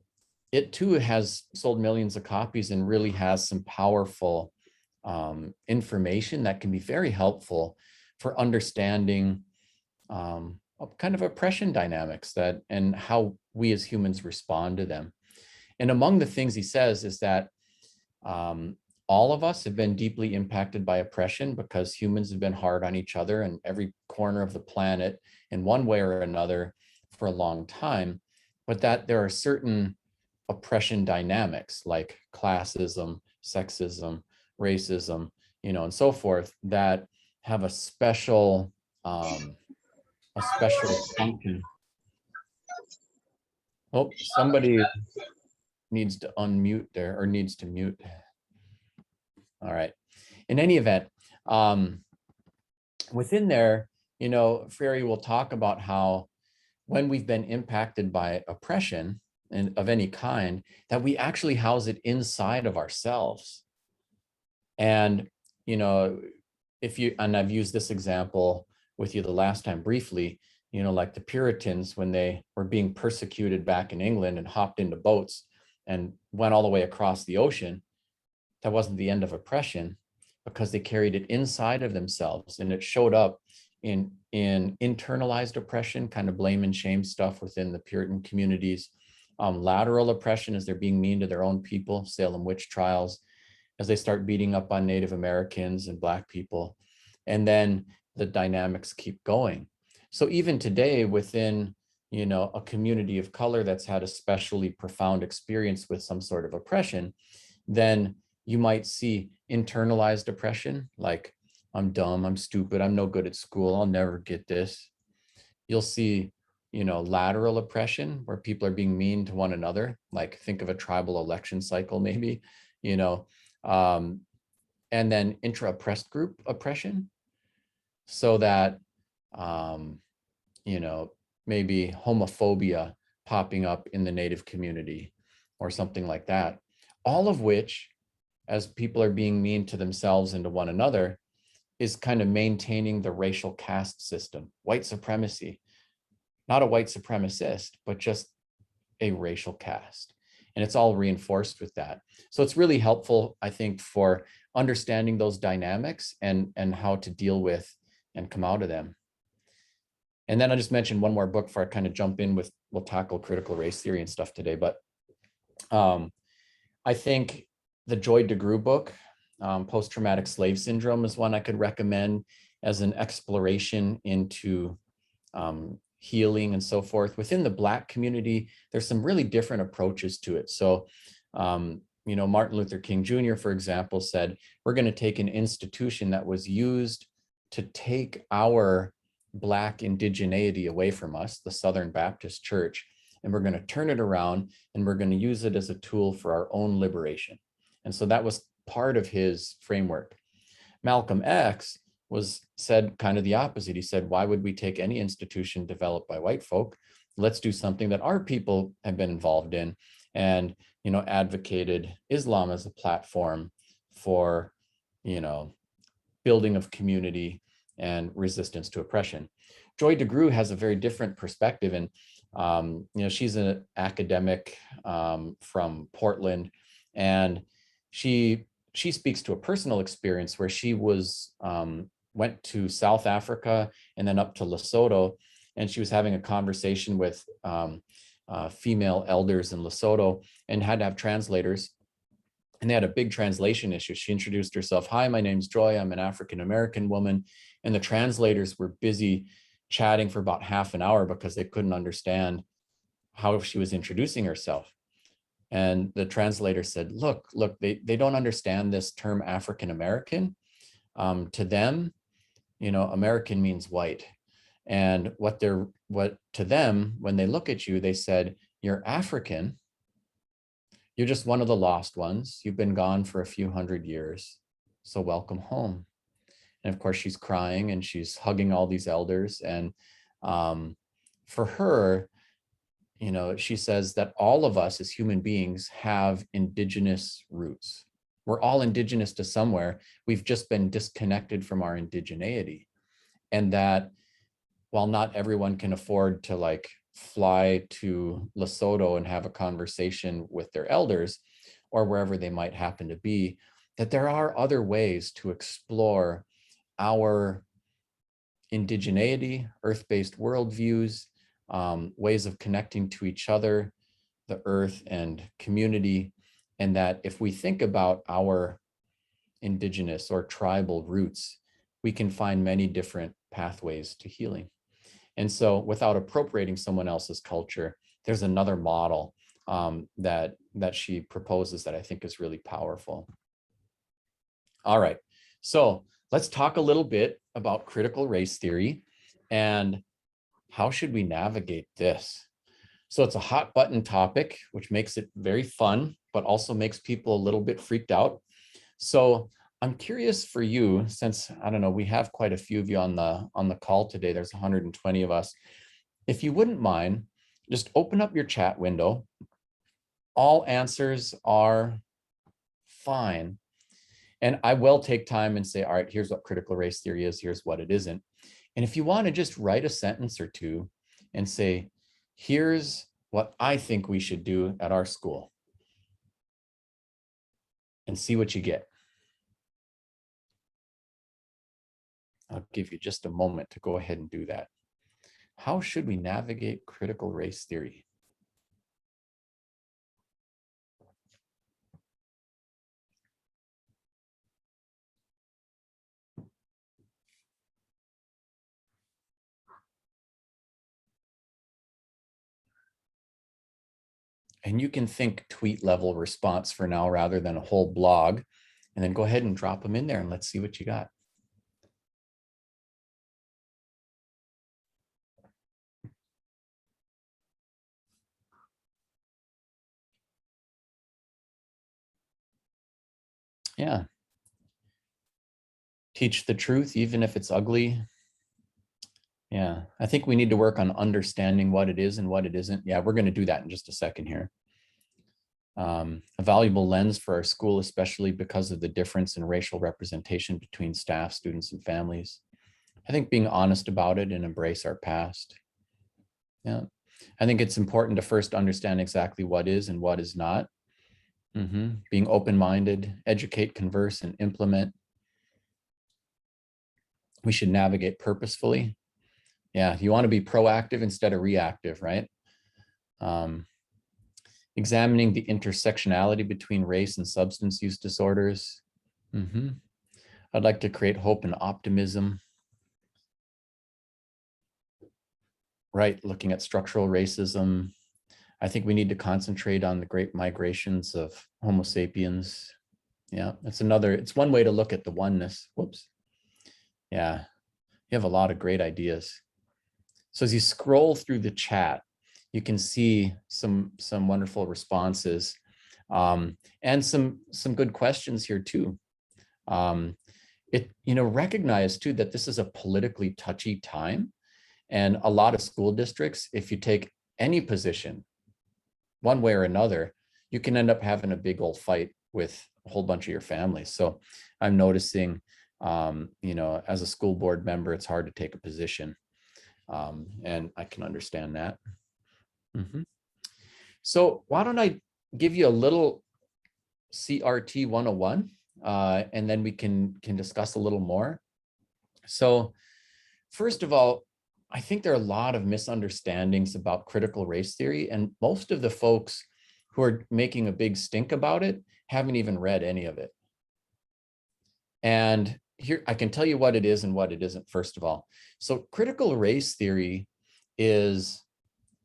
it too has sold millions of copies and really has some powerful information that can be very helpful for understanding kind of oppression dynamics and how we as humans respond to them. And among the things he says is that all of us have been deeply impacted by oppression because humans have been hard on each other in every corner of the planet in one way or another for a long time, but that there are certain oppression dynamics like classism, sexism, racism, and so forth that have a special function. Oh, somebody needs to unmute there, or needs to mute. All right. In any event, within there, Freire will talk about how when we've been impacted by oppression and of any kind, that we actually house it inside of ourselves. And, and I've used this example with you the last time briefly, like the Puritans, when they were being persecuted back in England and hopped into boats and went all the way across the ocean, that wasn't the end of oppression because they carried it inside of themselves, and it showed up in internalized oppression, kind of blame and shame stuff within the Puritan communities. Lateral oppression as they're being mean to their own people, Salem witch trials, as they start beating up on Native Americans and Black people. And then the dynamics keep going. So even today within, a community of color that's had a especially profound experience with some sort of oppression, then you might see internalized oppression, like I'm dumb, I'm stupid, I'm no good at school, I'll never get this. You'll see, lateral oppression where people are being mean to one another. Like think of a tribal election cycle, maybe, you know, um, and then intra-oppressed group oppression, so that, um, maybe homophobia popping up in the Native community or something like that. All of which, as people are being mean to themselves and to one another, is kind of maintaining the racial caste system, white supremacy, not a white supremacist, but just a racial caste. And it's all reinforced with that. So it's really helpful, I think, for understanding those dynamics and how to deal with and come out of them. And then I just mentioned one more book before I kind of jump in with, we'll tackle critical race theory and stuff today. But I think the Joy DeGruy book, Post-Traumatic Slave Syndrome, is one I could recommend as an exploration into healing and so forth. Within the Black community, there's some really different approaches to it. So, Martin Luther King Jr., for example, said, we're going to take an institution that was used to take our Black indigeneity away from us, the Southern Baptist Church, and we're going to turn it around and we're going to use it as a tool for our own liberation. And so that was part of his framework. Malcolm X said kind of the opposite. He said, why would we take any institution developed by white folk? Let's do something that our people have been involved in, and, advocated Islam as a platform for, building of community and resistance to oppression. Joy DeGruy has a very different perspective. And, she's an academic from Portland, and she speaks to a personal experience where she went to South Africa and then up to Lesotho, and she was having a conversation with female elders in Lesotho and had to have translators. And they had a big translation issue. She introduced herself. Hi, my name's Joy. I'm an African-American woman. And the translators were busy chatting for about half an hour because they couldn't understand how she was introducing herself. And the translator said, look, they don't understand this term African-American. To them, American means white. And what to them, when they look at you, they said, you're African. You're just one of the lost ones. You've been gone for a few hundred years. So welcome home. And of course, she's crying and she's hugging all these elders. And for her, she says that all of us as human beings have indigenous roots. We're all indigenous to somewhere. We've just been disconnected from our indigeneity. And that while not everyone can afford to fly to Lesotho and have a conversation with their elders or wherever they might happen to be, that there are other ways to explore our indigeneity, earth-based worldviews, ways of connecting to each other, the earth and community. And that if we think about our indigenous or tribal roots, we can find many different pathways to healing. And so without appropriating someone else's culture, there's another model that she proposes that I think is really powerful. All right, so let's talk a little bit about critical race theory and how should we navigate this? So it's a hot button topic, which makes it very fun, but also makes people a little bit freaked out. So I'm curious for you, since, I don't know, we have quite a few of you on the call today. There's 120 of us. If you wouldn't mind, just open up your chat window. All answers are fine. And I will take time and say, all right, here's what critical race theory is, here's what it isn't. And if you want to just write a sentence or two and say, here's what I think we should do at our school, and see what you get. I'll give you just a moment to go ahead and do that. How should we navigate critical race theory? And you can think tweet level response for now rather than a whole blog, and then go ahead and drop them in there and let's see what you got. Yeah. Teach the truth, even if it's ugly. Yeah, I think we need to work on understanding what it is and what it isn't. Yeah, we're going to do that in just a second here. A valuable lens for our school, especially because of the difference in racial representation between staff, students, and families. I think being honest about it and embrace our past. Yeah, I think it's important to first understand exactly what is and what is not. Being open-minded, educate, converse, and implement. We should navigate purposefully. Yeah, you want to be proactive instead of reactive, right? Examining the intersectionality between race and substance use disorders. I'd like to create hope and optimism. Right, looking at structural racism. I think we need to concentrate on the great migrations of Homo sapiens. Yeah, it's one way to look at the oneness. Whoops. Yeah, you have a lot of great ideas. So as you scroll through the chat, you can see some wonderful responses, and some good questions here too. Recognize too that this is a politically touchy time, and a lot of school districts, if you take any position one way or another, you can end up having a big old fight with a whole bunch of your families. So I'm noticing, as a school board member, it's hard to take a position. And I can understand that. So why don't I give you a little CRT 101, and then we can discuss a little more. So first of all, I think there are a lot of misunderstandings about critical race theory, and most of the folks who are making a big stink about it haven't even read any of it. And here, I can tell you what it is and what it isn't, first of all. So critical race theory is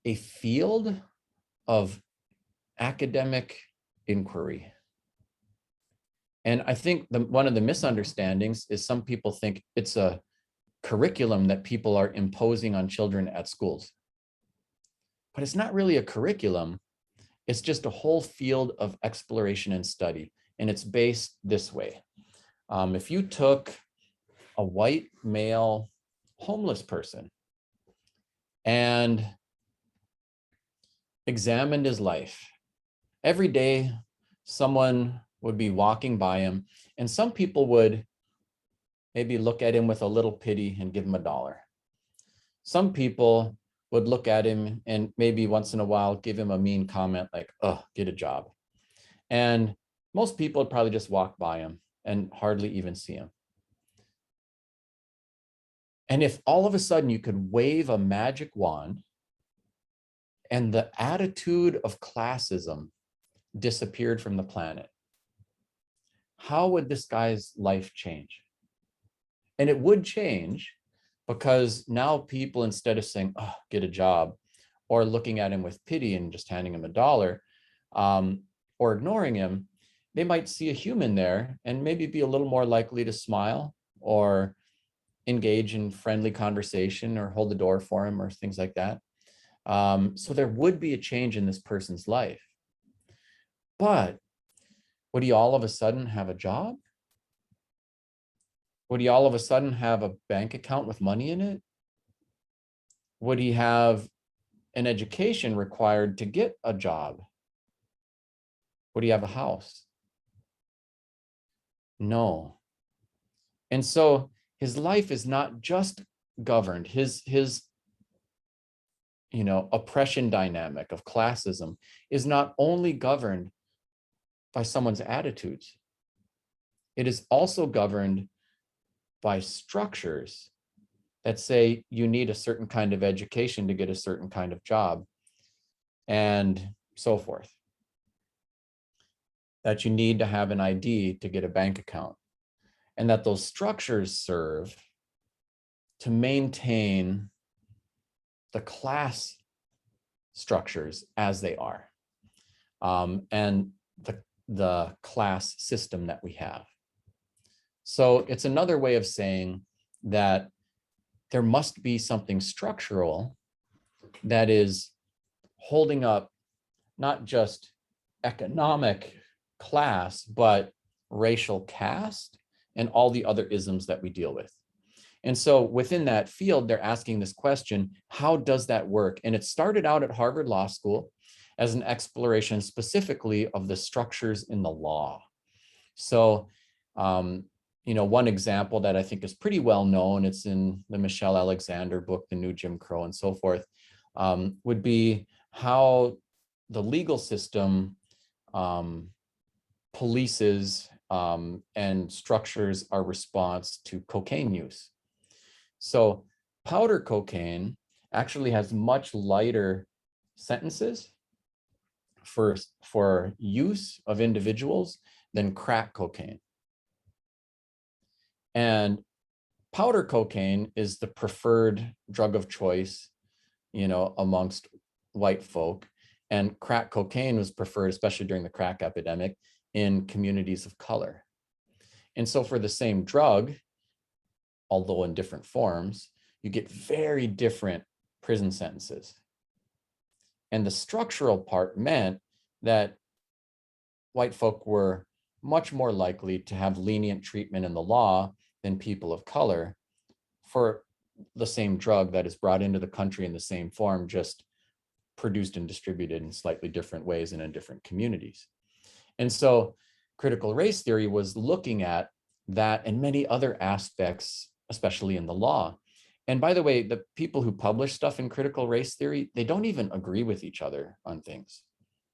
a field of academic inquiry. And I think one of the misunderstandings is some people think it's a curriculum that people are imposing on children at schools. But it's not really a curriculum. It's just a whole field of exploration and study. And it's based this way. If you took a white male homeless person and examined his life, every day someone would be walking by him, and some people would maybe look at him with a little pity and give him $1. Some people would look at him and maybe once in a while give him a mean comment like, "Oh, get a job." And most people would probably just walk by him and hardly even see him. And if all of a sudden you could wave a magic wand and the attitude of classism disappeared from the planet, how would this guy's life change? And it would change, because now people, instead of saying, "Oh, get a job," or looking at him with pity and just handing him $1, or ignoring him, they might see a human there and maybe be a little more likely to smile or engage in friendly conversation or hold the door for him or things like that. So there would be a change in this person's life. But would he all of a sudden have a job? Would he all of a sudden have a bank account with money in it? Would he have an education required to get a job? Would he have a house? No. And so his life is not just governed, his oppression dynamic of classism is not only governed by someone's attitudes. It is also governed by structures that say you need a certain kind of education to get a certain kind of job, and so forth. That you need to have an ID to get a bank account, and that those structures serve to maintain the class structures as they are, and the class system that we have. So it's another way of saying that there must be something structural that is holding up not just economic class, but racial caste, and all the other isms that we deal with. And so within that field, they're asking this question, how does that work? And it started out at Harvard Law School as an exploration specifically of the structures in the law. So, one example that I think is pretty well known, it's in the Michelle Alexander book, The New Jim Crow and so forth, would be how the legal system polices and structures our response to cocaine use. So powder cocaine actually has much lighter sentences for use of individuals than crack cocaine. And powder cocaine is the preferred drug of choice, amongst white folk. And crack cocaine was preferred, especially during the crack epidemic, in communities of color. And so for the same drug, although in different forms, you get very different prison sentences. And the structural part meant that white folk were much more likely to have lenient treatment in the law than people of color for the same drug that is brought into the country in the same form, just produced and distributed in slightly different ways and in different communities. And so critical race theory was looking at that and many other aspects, especially in the law. And by the way, the people who publish stuff in critical race theory, they don't even agree with each other on things.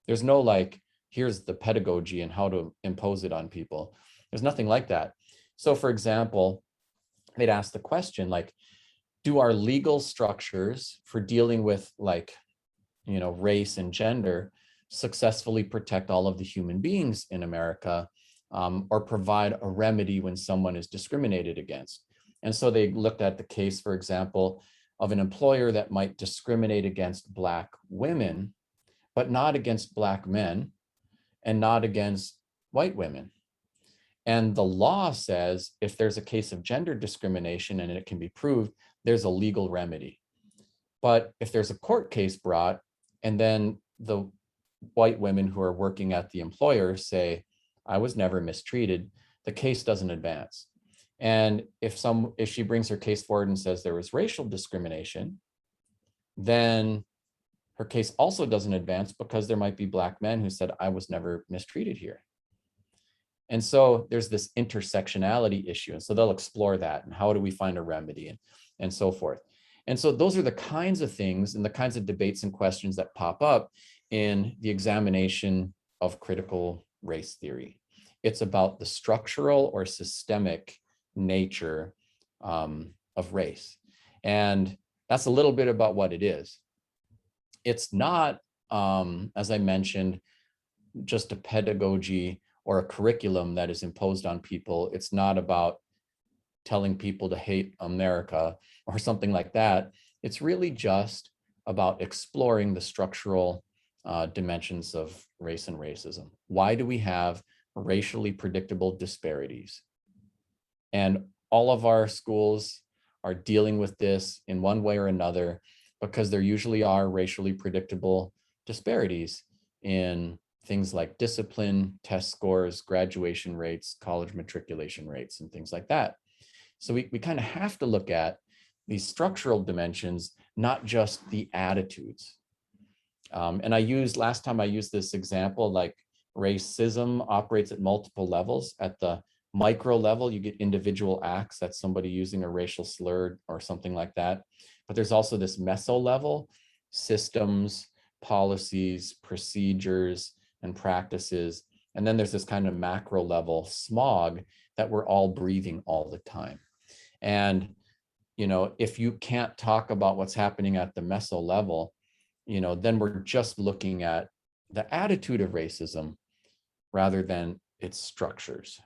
There's no like, here's the pedagogy and how to impose it on people. There's nothing like that. So for example, they'd ask the question like, do our legal structures for dealing with race and gender successfully protect all of the human beings in America, or provide a remedy when someone is discriminated against? And so they looked at the case, for example, of an employer that might discriminate against Black women, but not against Black men and not against white women. And the law says if there's a case of gender discrimination and it can be proved, there's a legal remedy. But if there's a court case brought and then the white women who are working at the employer say, I was never mistreated, the case doesn't advance. And if she brings her case forward and says there was racial discrimination, then her case also doesn't advance because there might be Black men who said, I was never mistreated here. And so there's this intersectionality issue. And so they'll explore that and how do we find a remedy and so forth. And so those are the kinds of things and the kinds of debates and questions that pop up in the examination of critical race theory. It's about the structural or systemic nature of race. And that's a little bit about what it is. It's not, as I mentioned, just a pedagogy or a curriculum that is imposed on people. It's not about telling people to hate America or something like that. It's really just about exploring the structural dimensions of race and racism. Why do we have racially predictable disparities? And all of our schools are dealing with this in one way or another because there usually are racially predictable disparities in things like discipline, test scores, graduation rates, college matriculation rates, and things like that. So we kind of have to look at these structural dimensions, not just the attitudes. And last time I used this example, like racism operates at multiple levels. At the micro level, you get individual acts, that's somebody using a racial slur or something like that. But there's also this meso level, systems, policies, procedures, and practices. And then there's this kind of macro level smog that we're all breathing all the time. And, if you can't talk about what's happening at the meso level, then we're just looking at the attitude of racism rather than its structures.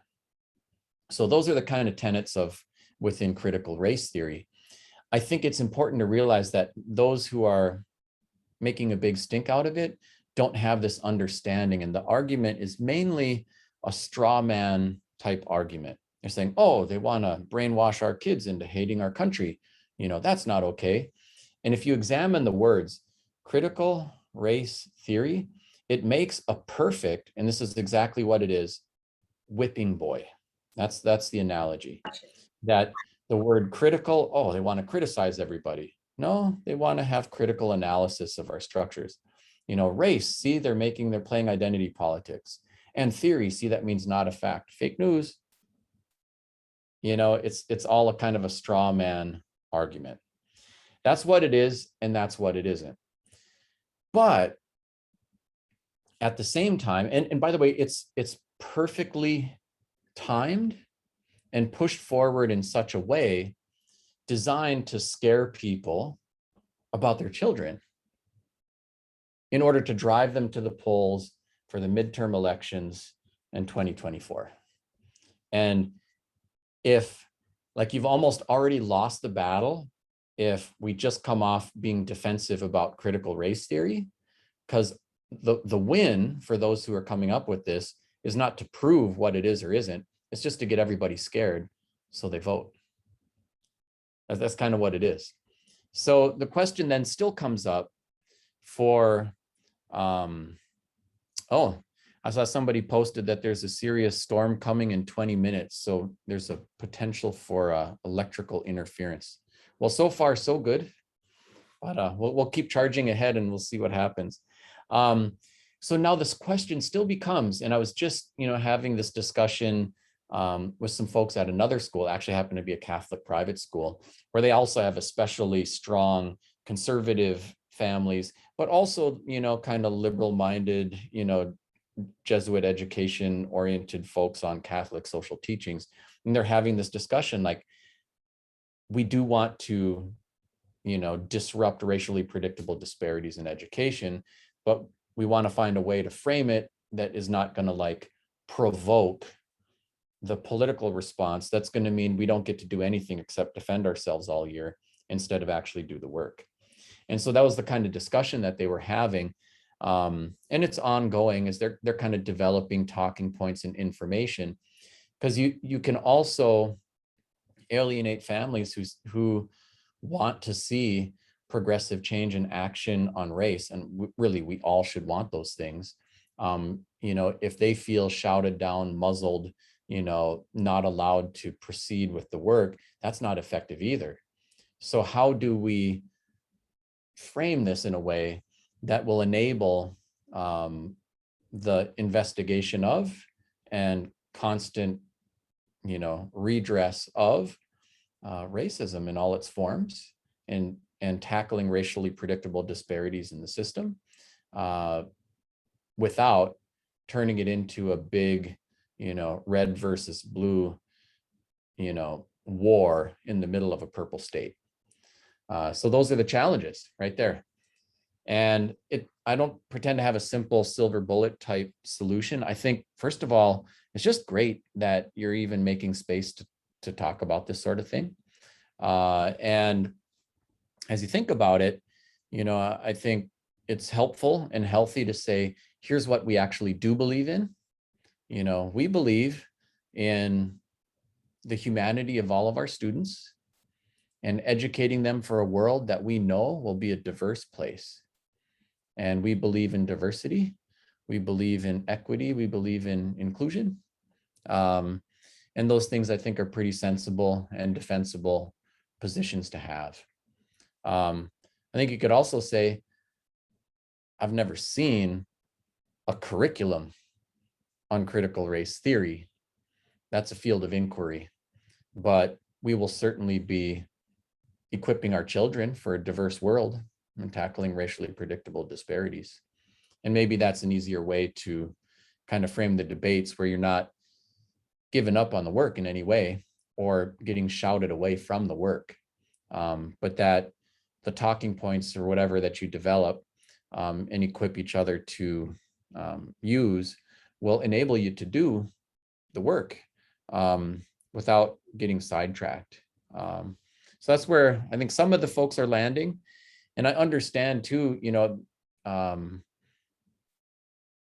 So those are the kind of tenets of within critical race theory. I think it's important to realize that those who are making a big stink out of it don't have this understanding. And the argument is mainly a straw man type argument. They're saying, oh, they want to brainwash our kids into hating our country. That's not okay. And if you examine the words critical race theory, it makes a perfect, and this is exactly what it is, whipping boy. That's the analogy. That the word critical, oh, they want to criticize everybody. No, they want to have critical analysis of our structures. You know, race, see, they're playing identity politics. And theory, see, that means not a fact. Fake news. You know, it's all a kind of a straw man argument. That's what it is, and that's what it isn't. But at the same time, and by the way, it's perfectly timed and pushed forward in such a way designed to scare people about their children in order to drive them to the polls for the midterm elections in 2024. And if, like, you've almost already lost the battle if we just come off being defensive about critical race theory, because the win for those who are coming up with this is not to prove what it is or isn't, it's just to get everybody scared so they vote. That's kind of what it is. So the question then still comes up for, oh, I saw somebody posted that there's a serious storm coming in 20 minutes. So there's a potential for electrical interference. Well, so far so good, but we'll keep charging ahead and we'll see what happens. So now this question still becomes, and I was just, having this discussion with some folks at another school, actually happened to be a Catholic private school, where they also have especially strong conservative families, but also, kind of liberal-minded, Jesuit education oriented folks on Catholic social teachings. And they're having this discussion like, we do want to, disrupt racially predictable disparities in education, but we want to find a way to frame it that is not going to like provoke the political response. That's going to mean we don't get to do anything except defend ourselves all year instead of actually do the work. And so that was the kind of discussion that they were having. And it's ongoing as they're kind of developing talking points and information, because you can also alienate families who want to see progressive change and action on race. And really, we all should want those things. If they feel shouted down, muzzled, not allowed to proceed with the work, that's not effective either. So how do we frame this in a way that will enable the investigation of and constant, redress of racism in all its forms, and tackling racially predictable disparities in the system without turning it into a big, red versus blue, war in the middle of a purple state. So those are the challenges right there. And I don't pretend to have a simple silver bullet type solution. I think, first of all, it's just great that you're even making space to talk about this sort of thing. And as you think about it, I think it's helpful and healthy to say, here's what we actually do believe in. We believe in the humanity of all of our students and educating them for a world that we know will be a diverse place. And we believe in diversity. We believe in equity. We believe in inclusion. And those things I think are pretty sensible and defensible positions to have. I think you could also say, I've never seen a curriculum on critical race theory. That's a field of inquiry, but we will certainly be equipping our children for a diverse world and tackling racially predictable disparities. And maybe that's an easier way to kind of frame the debates, where you're not giving up on the work in any way or getting shouted away from the work, but that the talking points or whatever that you develop and equip each other to use will enable you to do the work without getting sidetracked. So that's where I think some of the folks are landing. And I understand too,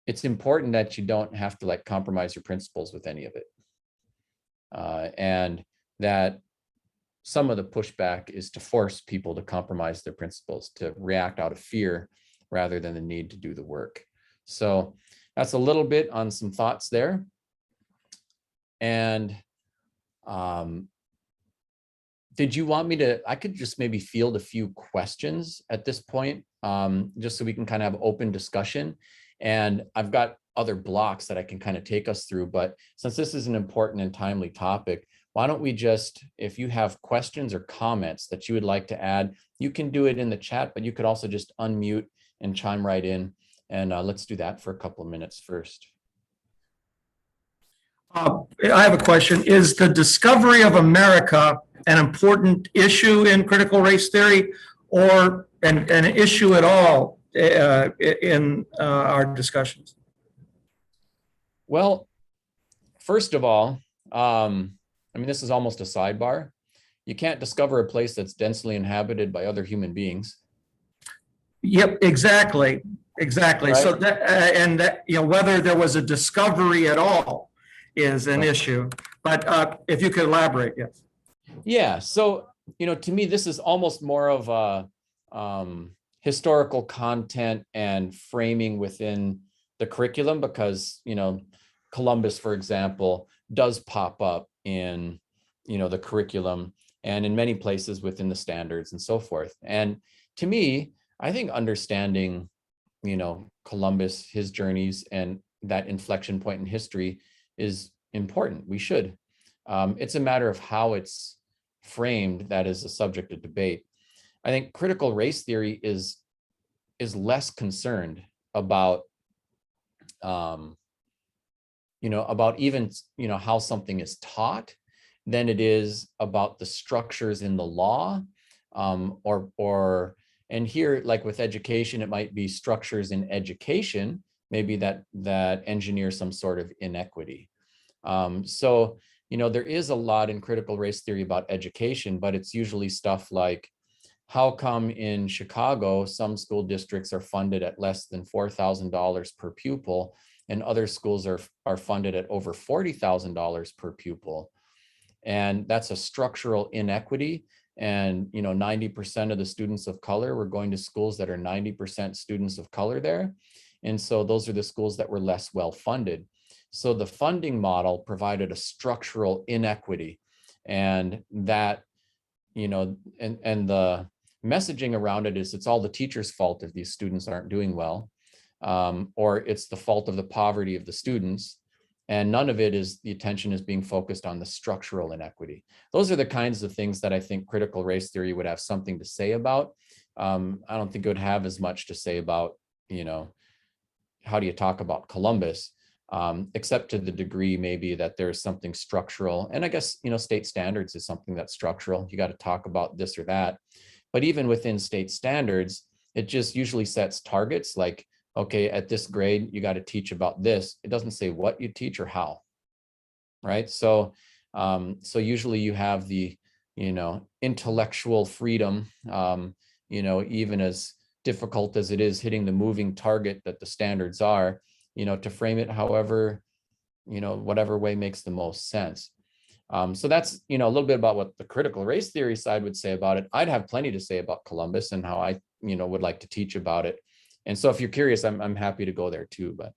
it's important that you don't have to like compromise your principles with any of it. And that some of the pushback is to force people to compromise their principles, to react out of fear rather than the need to do the work. So that's a little bit on some thoughts there. And did you want me to, I could just maybe field a few questions at this point, just so we can kind of have open discussion. And I've got other blocks that I can kind of take us through, but since this is an important and timely topic, why don't we just, if you have questions or comments that you would like to add, you can do it in the chat, but you could also just unmute and chime right in. And let's do that for a couple of minutes first.
I have a question. Is the discovery of America an important issue in critical race theory, or an issue at all in our discussions?
Well, first of all, I mean, this is almost a sidebar. You can't discover a place that's densely inhabited by other human beings.
Yep, exactly. Exactly.
Right.
So that, and that, you know, whether there was a discovery at all is an issue. But if you could elaborate, yes.
Yeah. So, you know, to me, this is almost more of a historical content and framing within the curriculum, because, you know, Columbus, for example, does pop up in, you know, the curriculum and in many places within the standards and so forth. And to me, I think understanding, you know, Columbus, his journeys, and that inflection point in history is important. We should. It's a matter of how it's framed that is a subject of debate. I think critical race theory is less concerned about, you know, about even, you know, how something is taught than it is about the structures in the law, and here, like with education, it might be structures in education, maybe that engineer some sort of inequity. So, you know, there is a lot in critical race theory about education, but it's usually stuff like, how come in Chicago, some school districts are funded at less than $4,000 per pupil, and other schools are funded at over $40,000 per pupil? And that's a structural inequity. And, you know, 90% of the students of color were going to schools that are 90% students of color there. And so those are the schools that were less well funded. So the funding model provided a structural inequity, and that, you know, and the messaging around it is it's all the teacher's fault if these students aren't doing well, or it's the fault of the poverty of the students. And none of it is, the attention is being focused on the structural inequity. Those are the kinds of things that I think critical race theory would have something to say about. I don't think it would have as much to say about, you know, how do you talk about Columbus, except to the degree maybe that there's something structural. And I guess, you know, state standards is something that's structural. You got to talk about this or that. But even within state standards, it just usually sets targets like, okay, at this grade, you got to teach about this. It doesn't say what you teach or how, right? So, so usually you have the, you know, intellectual freedom, you know, even as difficult as it is hitting the moving target that the standards are, you know, to frame it however, you know, whatever way makes the most sense. So that's, you know, a little bit about what the critical race theory side would say about it. I'd have plenty to say about Columbus and how I, you know, would like to teach about it. And so if you're curious, I'm happy to go there too, but.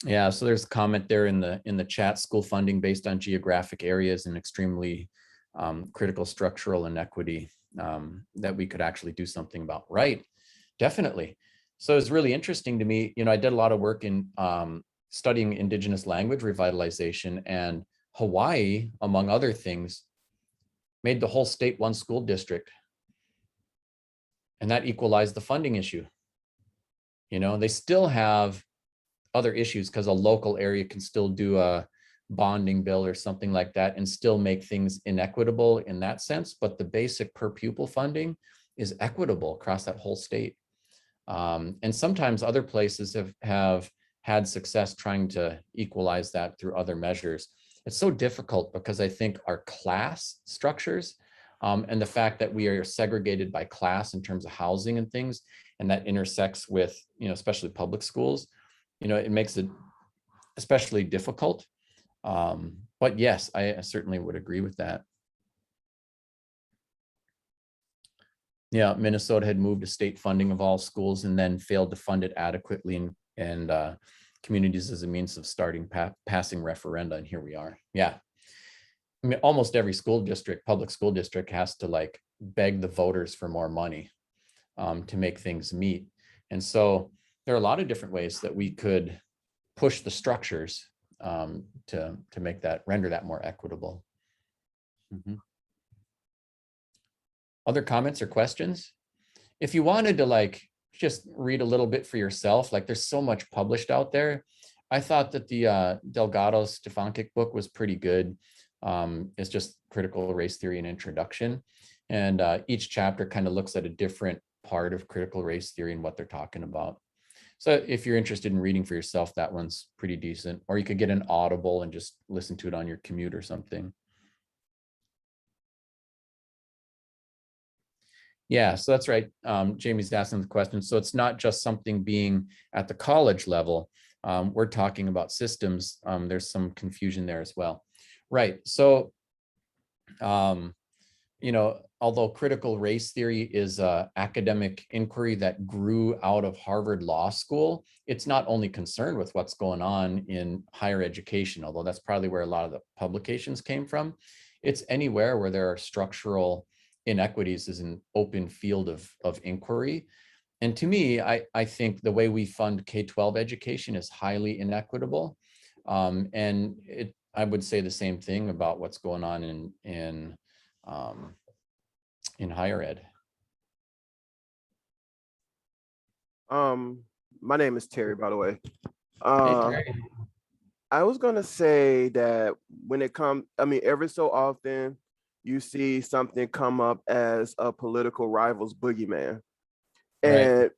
Yeah, so there's a comment there in the chat: school funding based on geographic areas and extremely critical structural inequity that we could actually do something about. Right, definitely. So it's really interesting to me. You know, I did a lot of work in studying Indigenous language revitalization, and Hawaii, among other things, made the whole state one school district. And that equalized the funding issue. You know, they still have other issues because a local area can still do a bonding bill or something like that and still make things inequitable in that sense. But the basic per pupil funding is equitable across that whole state. And sometimes other places have had success trying to equalize that through other measures. It's so difficult because I think our class structures and the fact that we are segregated by class in terms of housing and things, and that intersects with, you know, especially public schools, you know, it makes it especially difficult. But yes, I certainly would agree with that. Yeah, Minnesota had moved to state funding of all schools and then failed to fund it adequately and communities as a means of starting passing referenda. And here we are. Yeah. I mean, almost every school district, public school district has to like beg the voters for more money to make things meet. And so there are a lot of different ways that we could push the structures to make that, render that more equitable. Other comments or questions? If you wanted to like just read a little bit for yourself, like there's so much published out there. I thought that the Delgado Stefankic book was pretty good. It's just critical race theory and introduction. And each chapter kind of looks at a different part of critical race theory and what they're talking about. So if you're interested in reading for yourself, that one's pretty decent. Or you could get an Audible and just listen to it on your commute or something. Yeah, so that's right. Jamie's asking the question. So it's not just something being at the college level. We're talking about systems. There's some confusion there as well. Right. So, you know, although critical race theory is an academic inquiry that grew out of Harvard Law School, it's not only concerned with what's going on in higher education, although that's probably where a lot of the publications came from. It's anywhere where there are structural inequities is an open field of inquiry. And to me, I think the way we fund K-12 education is highly inequitable. And I would say the same thing about what's going on in higher ed.
My name is Terry, by the way.
Hey, Terry.
I was gonna say that when it comes, I mean, every so often you see something come up as a political rival's boogeyman. And
Right.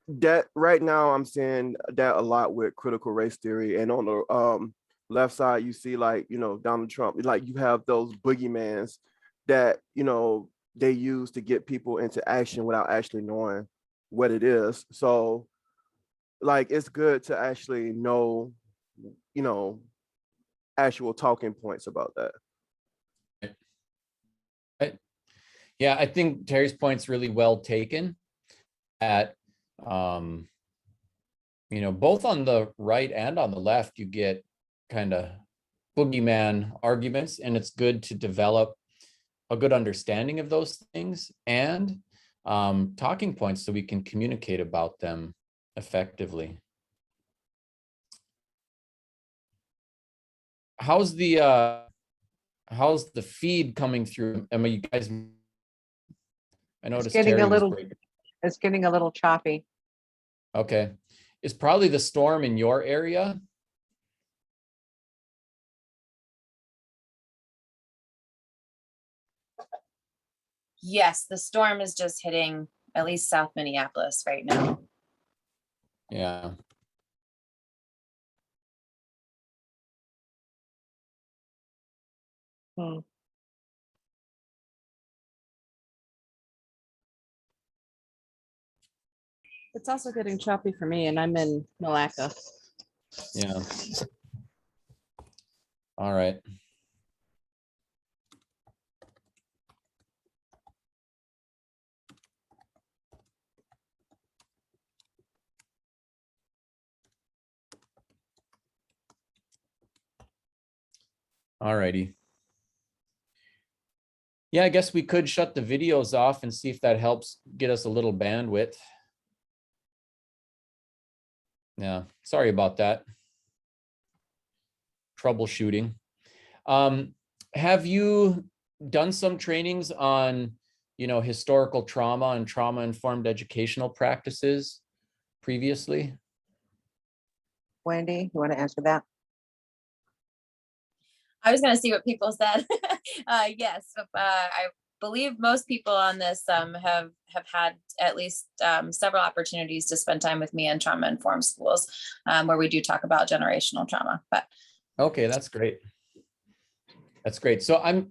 that right now I'm seeing that a lot with critical race theory. And on the left side, you see like, you know, Donald Trump, like you have those boogeymans that, you know, they use to get people into action without actually knowing what it is. So like, it's good to actually know, you know, actual talking points about that.
Yeah, I think Terry's point's really well taken. At you know, both on the right and on the left, you get kind of boogeyman arguments, and it's good to develop a good understanding of those things and talking points so we can communicate about them effectively. How's the feed coming through? I mean, you guys, I noticed
getting
Terry
a
was
little-
breaking.
It's getting a little choppy.
Okay. It's probably the storm in your area.
Yes, the storm is just hitting at least South Minneapolis right now.
Yeah.
Hmm.
It's also getting choppy for me, and I'm in Malacca.
Yeah. All right. All righty. Yeah, I guess we could shut the videos off and see if that helps get us a little bandwidth. Yeah, sorry about that. Troubleshooting. Have you done some trainings on, you know, historical trauma and trauma-informed educational practices previously?
Wendy, you want to answer that?
I was going to see what people said. Yes, I believe most people on this have had at least several opportunities to spend time with me in trauma-informed schools, where we do talk about generational trauma. But
okay, that's great. That's great. So I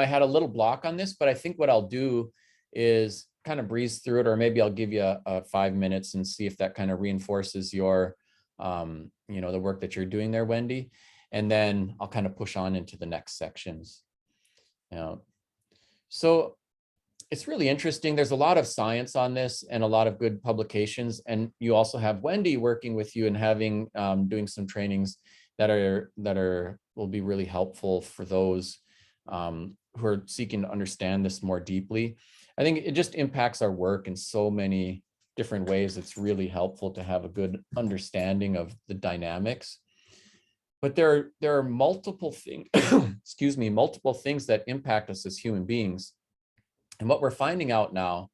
had a little block on this, but I think what I'll do is kind of breeze through it, or maybe I'll give you a 5 minutes and see if that kind of reinforces your, the work that you're doing there, Wendy. And then I'll kind of push on into the next sections. So it's really interesting. There's a lot of science on this and a lot of good publications. And you also have Wendy working with you and having doing some trainings that will be really helpful for those who are seeking to understand this more deeply. I think it just impacts our work in so many different ways. It's really helpful to have a good understanding of the dynamics. But there are multiple things, excuse me, multiple things that impact us as human beings. And what we're finding out now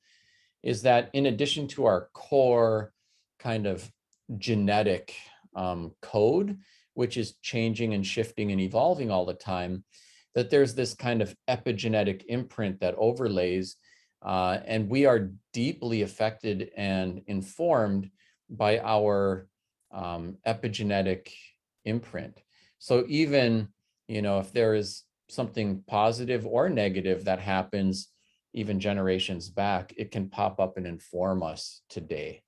is that in addition to our core kind of genetic code, which is changing and shifting and evolving all the time, that there's this kind of epigenetic imprint that overlays, and we are deeply affected and informed by our epigenetic imprint. So even, if there is something positive or negative that happens even generations back, it can pop up and inform us today.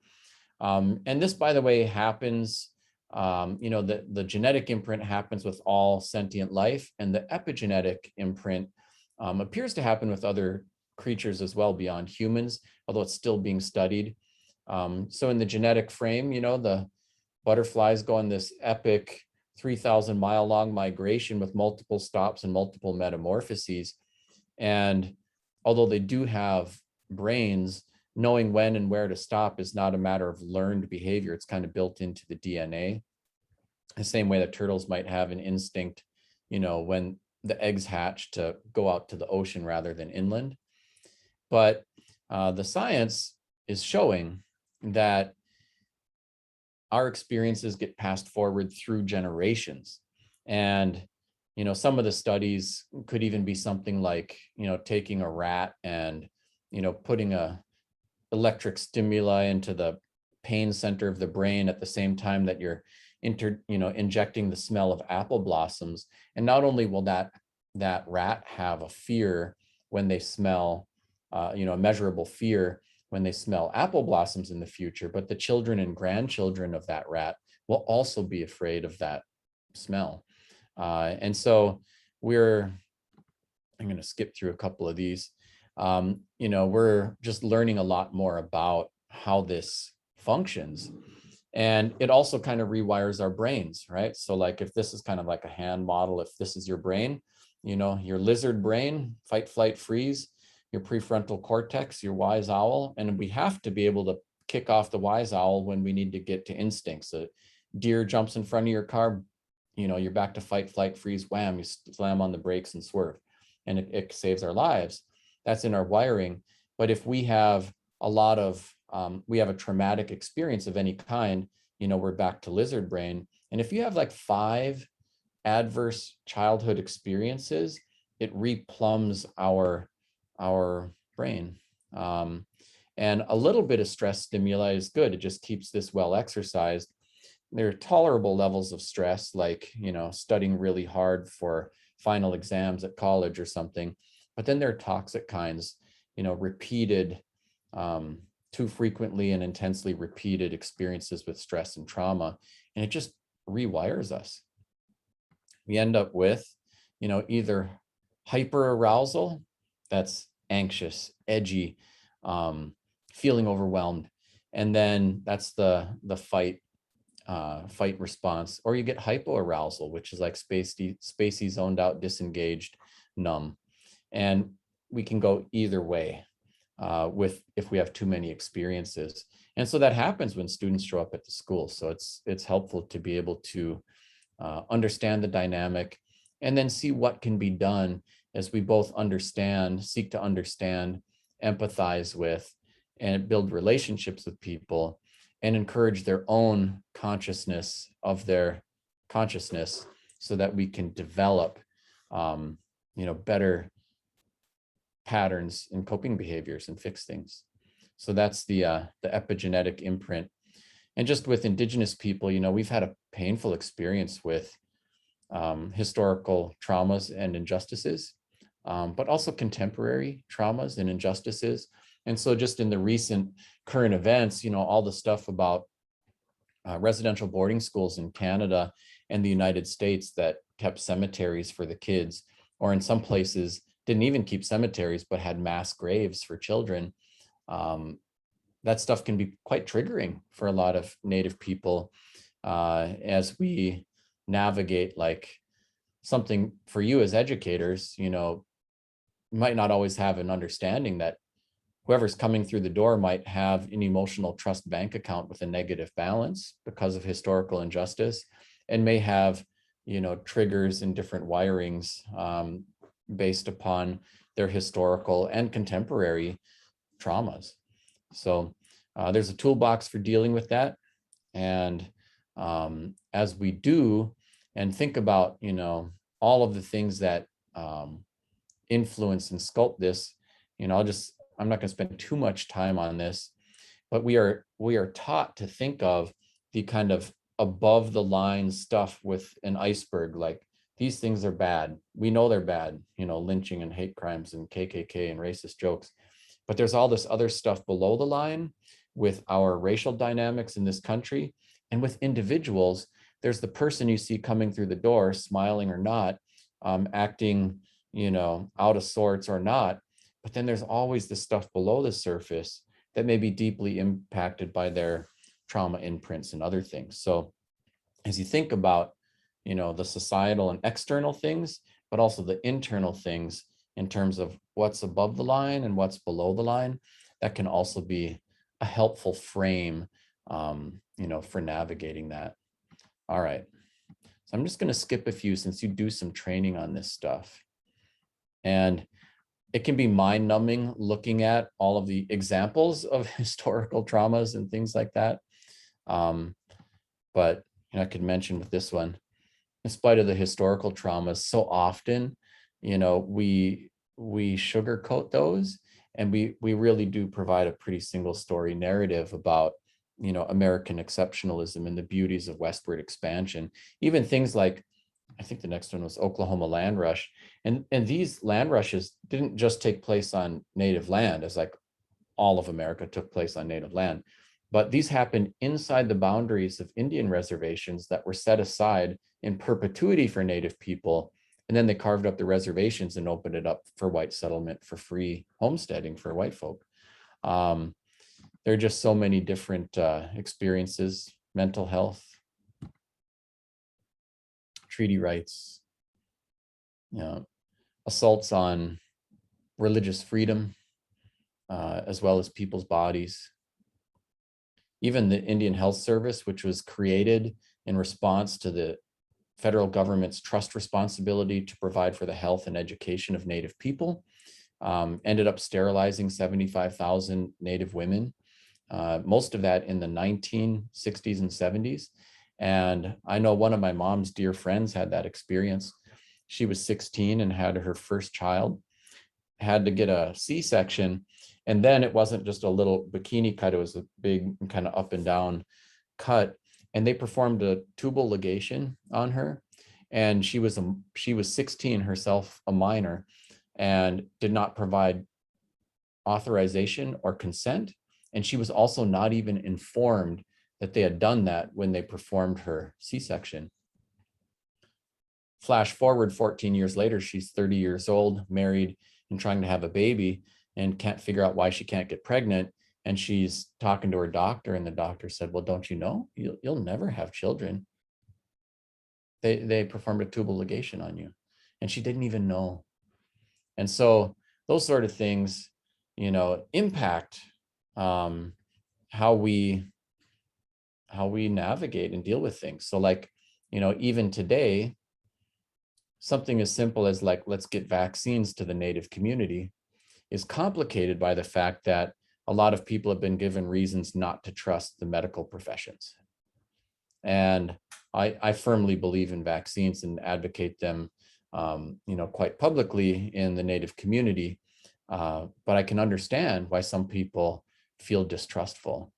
And this, by the way, happens, the genetic imprint happens with all sentient life, and the epigenetic imprint appears to happen with other creatures as well beyond humans, although it's still being studied. So in the genetic frame, the butterflies go on this epic 3,000-mile long migration with multiple stops and multiple metamorphoses. And although they do have brains, knowing when and where to stop is not a matter of learned behavior. It's kind of built into the DNA. The same way that turtles might have an instinct, when the eggs hatch, to go out to the ocean rather than inland. But the science is showing that our experiences get passed forward through generations. And some of the studies could even be something like, taking a rat and, putting a electric stimuli into the pain center of the brain at the same time that you're injecting the smell of apple blossoms. And not only will that rat have a fear when they smell, a measurable fear when they smell apple blossoms in the future, but the children and grandchildren of that rat will also be afraid of that smell. And so I'm going to skip through a couple of these. We're just learning a lot more about how this functions. And it also kind of rewires our brains, right? So like if this is kind of like a hand model, if this is your brain, your lizard brain, fight, flight, freeze, your prefrontal cortex, your wise owl. And we have to be able to kick off the wise owl when we need to get to instincts. A deer jumps in front of your car, you're back to fight, flight, freeze, wham, you slam on the brakes and swerve. And it saves our lives. That's in our wiring. But if we have we have a traumatic experience of any kind, we're back to lizard brain. And if you have like 5 adverse childhood experiences, it replumbs our brain. And a little bit of stress stimuli is good. It just keeps this well exercised. There are tolerable levels of stress, like, studying really hard for final exams at college or something. But then there are toxic kinds, repeated, too frequently and intensely repeated experiences with stress and trauma, and it just rewires us. We end up with, either hyperarousal, that's anxious, edgy, feeling overwhelmed, and then that's the fight response, or you get hypoarousal, which is like spacey, zoned out, disengaged, numb. And we can go either way if we have too many experiences. And so that happens when students show up at the school. So it's helpful to be able to understand the dynamic and then see what can be done as we both seek to understand, empathize with, and build relationships with people and encourage their own consciousness of their consciousness so that we can develop better patterns in coping behaviors and fix things. So that's the epigenetic imprint. And just with Indigenous people, we've had a painful experience with historical traumas and injustices, but also contemporary traumas and injustices. And so just in the recent current events, all the stuff about residential boarding schools in Canada and the United States that kept cemeteries for the kids, or in some places didn't even keep cemeteries, but had mass graves for children. That stuff can be quite triggering for a lot of Native people as we navigate like something for you as educators, you know, might not always have an understanding that whoever's coming through the door might have an emotional trust bank account with a negative balance because of historical injustice, and may have, you know, triggers and different wirings based upon their historical and contemporary traumas. So there's a toolbox for dealing with that. And as we do and think about, you know, all of the things that influence and sculpt this, you know, I'm not going to spend too much time on this, but we are taught to think of the kind of above the line stuff with an iceberg, like these things are bad. We know they're bad, you know, lynching and hate crimes and KKK and racist jokes. But there's all this other stuff below the line with our racial dynamics in this country and with individuals. There's the person you see coming through the door, smiling or not, acting, you know, out of sorts or not. But then there's always the stuff below the surface that may be deeply impacted by their trauma imprints and other things. So as you think about, you know, the societal and external things, but also the internal things in terms of what's above the line and what's below the line, that can also be a helpful frame, you know, for navigating that. All right. So I'm just going to skip a few since you do some training on this stuff. And it can be mind-numbing looking at all of the examples of historical traumas and things like that. But you know, I could mention with this one, in spite of the historical traumas, so often, you know, we sugarcoat those, and we really do provide a pretty single story narrative about, you know, American exceptionalism and the beauties of westward expansion. Even things like, I think the next one was Oklahoma land rush. And these land rushes didn't just take place on native land, as like all of America took place on native land, but these happened inside the boundaries of Indian reservations that were set aside in perpetuity for native people. And then they carved up the reservations and opened it up for white settlement for free homesteading for white folk. There are just so many different experiences, mental health, treaty rights, you know, assaults on religious freedom, as well as people's bodies. Even the Indian Health Service, which was created in response to the federal government's trust responsibility to provide for the health and education of Native people, ended up sterilizing 75,000 Native women, most of that in the 1960s and 70s. And I know one of my mom's dear friends had that experience. She was 16 and had her first child, had to get a C-section. And then it wasn't just a little bikini cut, it was a big kind of up and down cut. And they performed a tubal ligation on her. And she was 16 herself, a minor, and did not provide authorization or consent. And she was also not even informed that they had done that when they performed her C-section. Flash forward 14 years later, she's 30 years old, married, and trying to have a baby, and can't figure out why she can't get pregnant. And she's talking to her doctor, and the doctor said, well, don't you know, you'll never have children. They performed a tubal ligation on you. And she didn't even know. And so those sort of things, you know, impact how we navigate and deal with things. So like, you know, even today, something as simple as like, let's get vaccines to the Native community is complicated by the fact that a lot of people have been given reasons not to trust the medical professions. And I firmly believe in vaccines and advocate them, you know, quite publicly in the Native community. But I can understand why some people feel distrustful.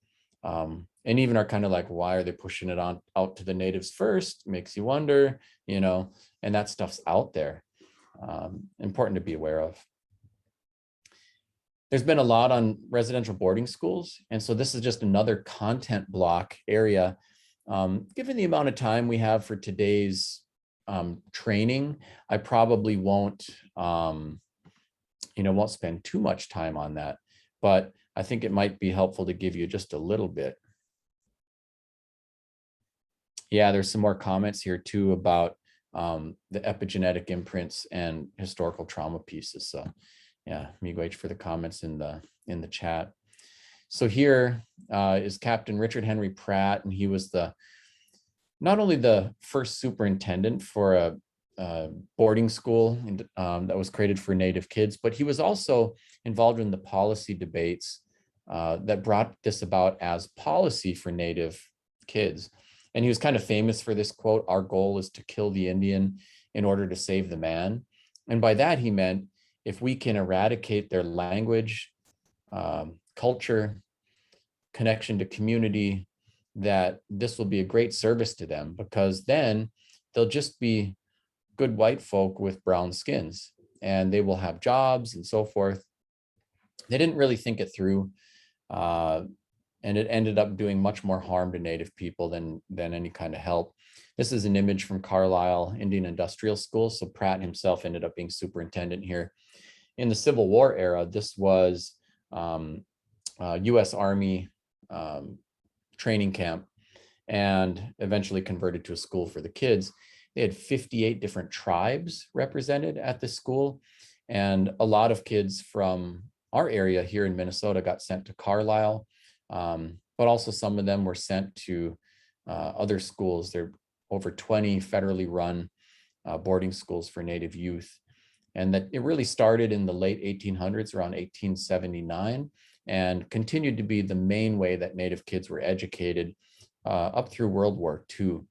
And even are kind of like, why are they pushing it on out to the natives first? Makes you wonder, you know, and that stuff's out there. Important to be aware of. There's been a lot on residential boarding schools. And so this is just another content block area. Given the amount of time we have for today's training, I probably won't won't spend too much time on that, but I think it might be helpful to give you just a little bit. Yeah, there's some more comments here too about the epigenetic imprints and historical trauma pieces. So yeah, miigwech for the comments in the chat. So here is Captain Richard Henry Pratt, and he was not only the first superintendent for a boarding school that was created for Native kids, but he was also involved in the policy debates that brought this about as policy for Native kids. And he was kind of famous for this quote, "Our goal is to kill the Indian in order to save the man." And by that, he meant if we can eradicate their language, culture, connection to community, that this will be a great service to them, because then they'll just be good white folk with brown skins and they will have jobs and so forth. They didn't really think it through. And it ended up doing much more harm to Native people than any kind of help. This is an image from Carlisle Indian Industrial School. So Pratt himself ended up being superintendent here. In the Civil War era, this was US Army training camp, and eventually converted to a school for the kids. They had 58 different tribes represented at the school. And a lot of kids from our area here in Minnesota got sent to Carlisle. But also some of them were sent to other schools. There are over 20 federally run boarding schools for Native youth. And that it really started in the late 1800s, around 1879, and continued to be the main way that Native kids were educated up through World War II.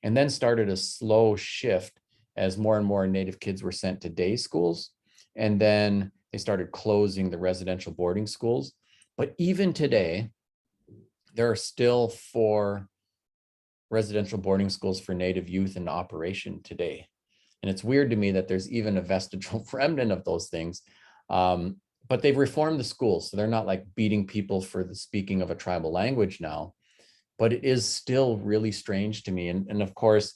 And then started a slow shift as more and more Native kids were sent to day schools. And then they started closing the residential boarding schools. But even today, there are still 4 residential boarding schools for Native youth in operation today. And it's weird to me that there's even a vestigial remnant of those things. But they've reformed the schools. So they're not like beating people for the speaking of a tribal language now. But it is still really strange to me. And of course,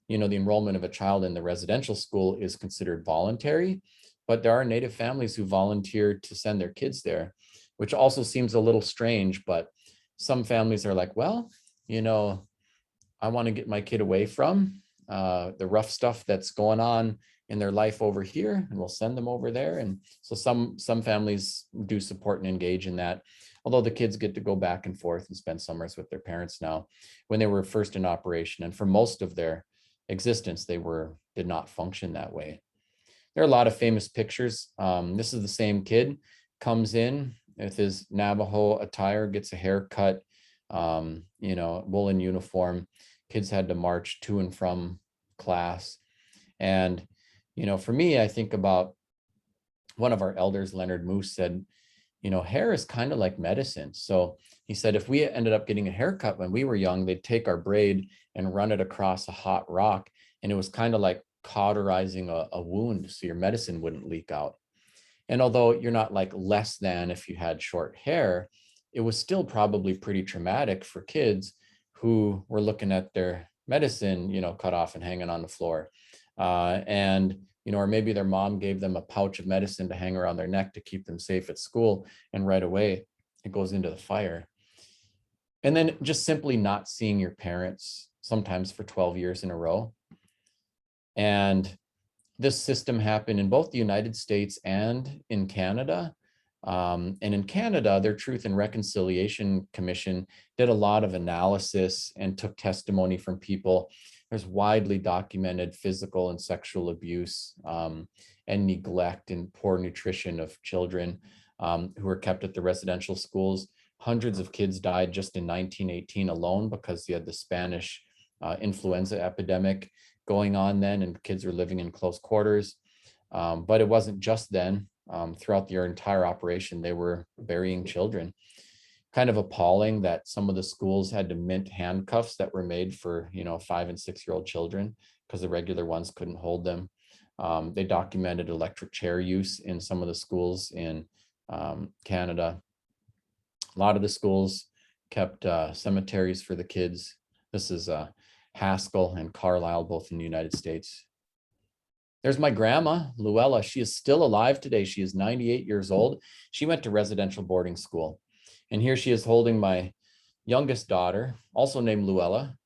the enrollment of a child in the residential school is considered voluntary. But there are Native families who volunteer to send their kids there, which also seems a little strange. But some families are like, well, I want to get my kid away from the rough stuff that's going on in their life over here, and we'll send them over there. And so some families do support and engage in that, although the kids get to go back and forth and spend summers with their parents now. When they were first in operation, and for most of their existence, they did not function that way. There are a lot of famous pictures. This is the same kid, comes in with his Navajo attire, gets a haircut, woolen uniform. Kids had to march to and from class. And, for me, I think about one of our elders, Leonard Moose, said, hair is kind of like medicine. So he said, if we ended up getting a haircut when we were young, they'd take our braid and run it across a hot rock. And it was kind of like cauterizing a wound, so your medicine wouldn't leak out. And although you're not like less than if you had short hair, it was still probably pretty traumatic for kids who were looking at their medicine, cut off and hanging on the floor. Or maybe their mom gave them a pouch of medicine to hang around their neck to keep them safe at school. And right away, it goes into the fire. And then just simply not seeing your parents, sometimes for 12 years in a row. And this system happened in both the United States and in Canada. And in Canada, their Truth and Reconciliation Commission did a lot of analysis and took testimony from people. There's widely documented physical and sexual abuse and neglect and poor nutrition of children who were kept at the residential schools. Hundreds of kids died just in 1918 alone because you had the Spanish influenza epidemic going on then, and kids were living in close quarters. But it wasn't just then. Throughout their entire operation, they were burying children. Kind of appalling that some of the schools had to mint handcuffs that were made for 5 and 6 year old children because the regular ones couldn't hold them. They documented electric chair use in some of the schools in Canada. A lot of the schools kept cemeteries for the kids. This is Haskell and Carlisle, both in the United States. There's my grandma, Luella. She is still alive today. She is 98 years old. She went to residential boarding school. And here she is holding my youngest daughter, also named Luella.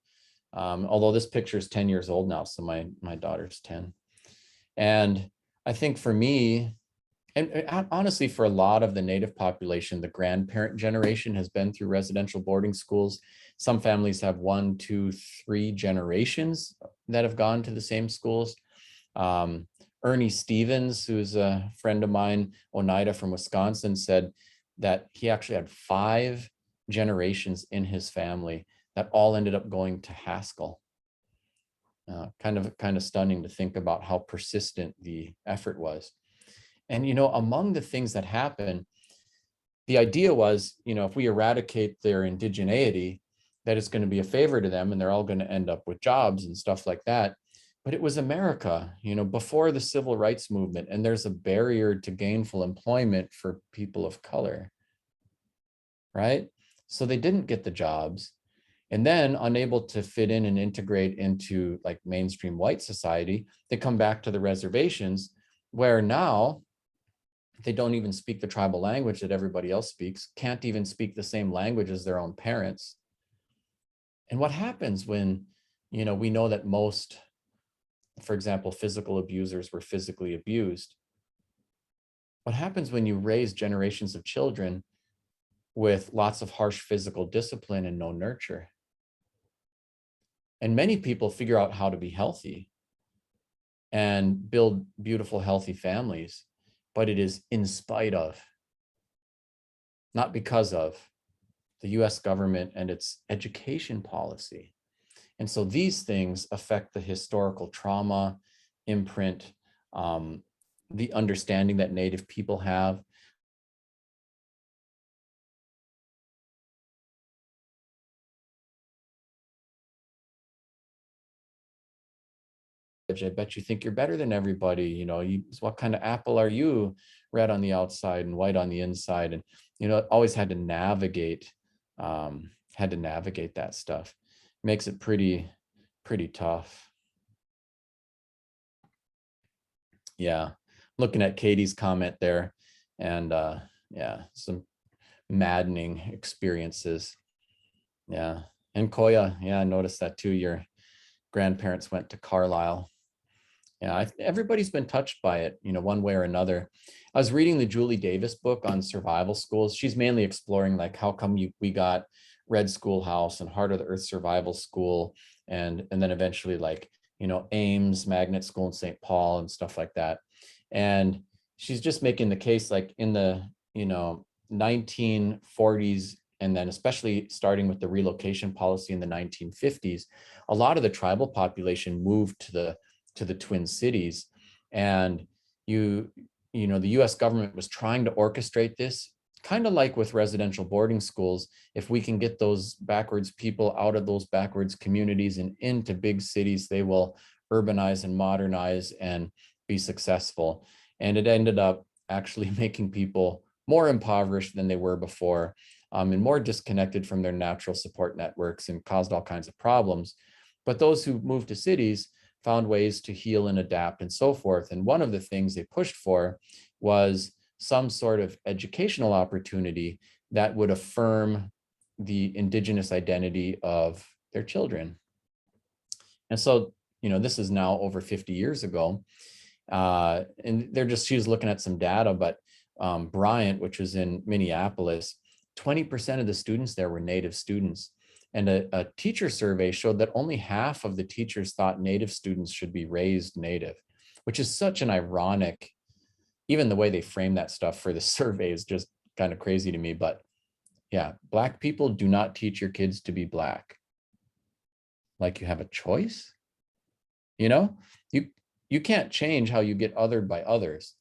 Although this picture is 10 years old now, so my daughter's 10. And I think for me, and honestly, for a lot of the Native population, the grandparent generation has been through residential boarding schools. Some families have 1, 2, 3 generations that have gone to the same schools. Ernie Stevens, who's a friend of mine, Oneida from Wisconsin, said that he actually had 5 generations in his family that all ended up going to Haskell. Kind of stunning to think about how persistent the effort was. And, among the things that happen, the idea was, if we eradicate their indigeneity, that it's going to be a favor to them and they're all going to end up with jobs and stuff like that. But it was America, before the civil rights movement, and there's a barrier to gainful employment for people of color, right? So they didn't get the jobs. And then, unable to fit in and integrate into like mainstream white society, they come back to the reservations, where now they don't even speak the tribal language that everybody else speaks, can't even speak the same language as their own parents. And what happens when, we know that most, for example, physical abusers were physically abused? What happens when you raise generations of children with lots of harsh physical discipline and no nurture? And many people figure out how to be healthy and build beautiful, healthy families, but it is in spite of, not because of, the US government and its education policy. And so these things affect the historical trauma, imprint, the understanding that Native people have. I bet you think you're better than everybody. What kind of apple are you? Red on the outside and white on the inside. And, always had to navigate that stuff. Makes it pretty tough. Yeah. Looking at Katie's comment there, and yeah, some maddening experiences. Yeah. And Koya, yeah, I noticed that too. Your grandparents went to Carlisle. Yeah, everybody's been touched by it, one way or another. I was reading the Julie Davis book on survival schools. She's mainly exploring like how come we got Red Schoolhouse and Heart of the Earth Survival School, and then eventually like Ames Magnet School in St. Paul and stuff like that. And she's just making the case like in the 1940s, and then especially starting with the relocation policy in the 1950s, a lot of the tribal population moved to the Twin Cities. And the US government was trying to orchestrate this, kind of like with residential boarding schools. If we can get those backwards people out of those backwards communities and into big cities, they will urbanize and modernize and be successful. And it ended up actually making people more impoverished than they were before, and more disconnected from their natural support networks, and caused all kinds of problems. But those who moved to cities found ways to heal and adapt and so forth. And one of the things they pushed for was some sort of educational opportunity that would affirm the Indigenous identity of their children. And so, this is now over 50 years ago. And she was looking at some data, but Bryant, which was in Minneapolis, 20% of the students there were Native students. And a teacher survey showed that only half of the teachers thought Native students should be raised Native, which is such an ironic, even the way they frame that stuff for the survey is just kind of crazy to me. But yeah, Black people do not teach your kids to be Black. Like you have a choice, you can't change how you get othered by others.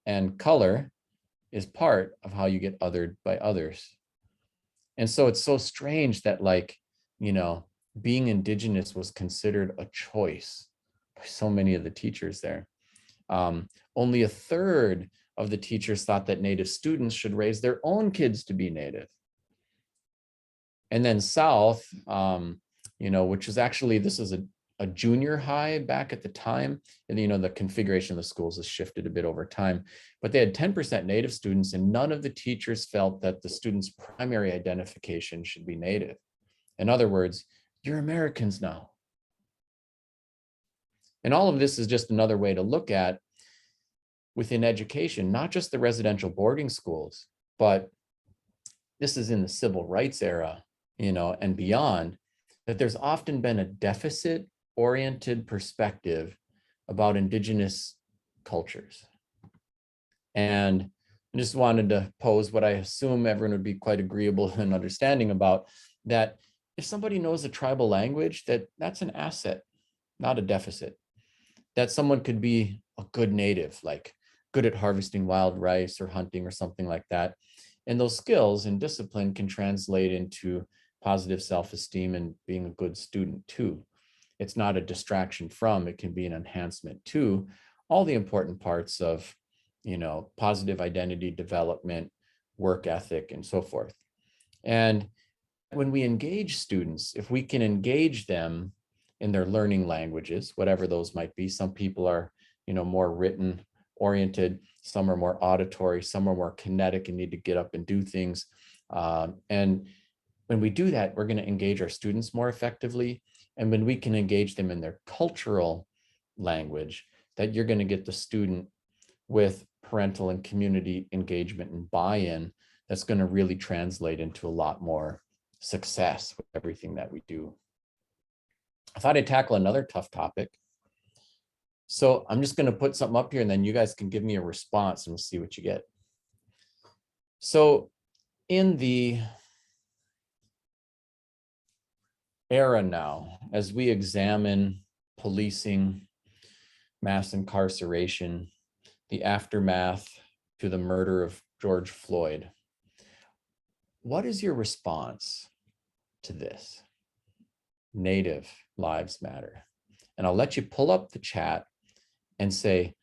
And color is part of how you get othered by others. And so it's so strange that being Indigenous was considered a choice by so many of the teachers there. Only 1/3 of the teachers thought that Native students should raise their own kids to be Native. And then South, which is actually, this is a junior high back at the time. And, the configuration of the schools has shifted a bit over time, but they had 10% Native students, and none of the teachers felt that the students' primary identification should be Native. In other words, you're Americans now. And all of this is just another way to look at within education, not just the residential boarding schools, but this is in the civil rights era, and beyond, that there's often been a deficit-oriented perspective about Indigenous cultures. And I just wanted to pose what I assume everyone would be quite agreeable and understanding about, that if somebody knows a tribal language, that's an asset, not a deficit. That someone could be a good Native, like good at harvesting wild rice or hunting or something like that. And those skills and discipline can translate into positive self-esteem and being a good student too. It's not a distraction from, it can be an enhancement to all the important parts of, positive identity development, work ethic, and so forth. And when we engage students, if we can engage them in their learning languages, whatever those might be, some people are, more written oriented, some are more auditory, some are more kinetic and need to get up and do things. And when we do that, we're going to engage our students more effectively. And when we can engage them in their cultural language, that you're going to get the student with parental and community engagement and buy-in that's going to really translate into a lot more success with everything that we do. I thought I'd tackle another tough topic. So I'm just going to put something up here and then you guys can give me a response and we'll see what you get. So in the era now, as we examine policing, mass incarceration, the aftermath to the murder of George Floyd, what is your response to this? Native Lives Matter. And I'll let you pull up the chat and say,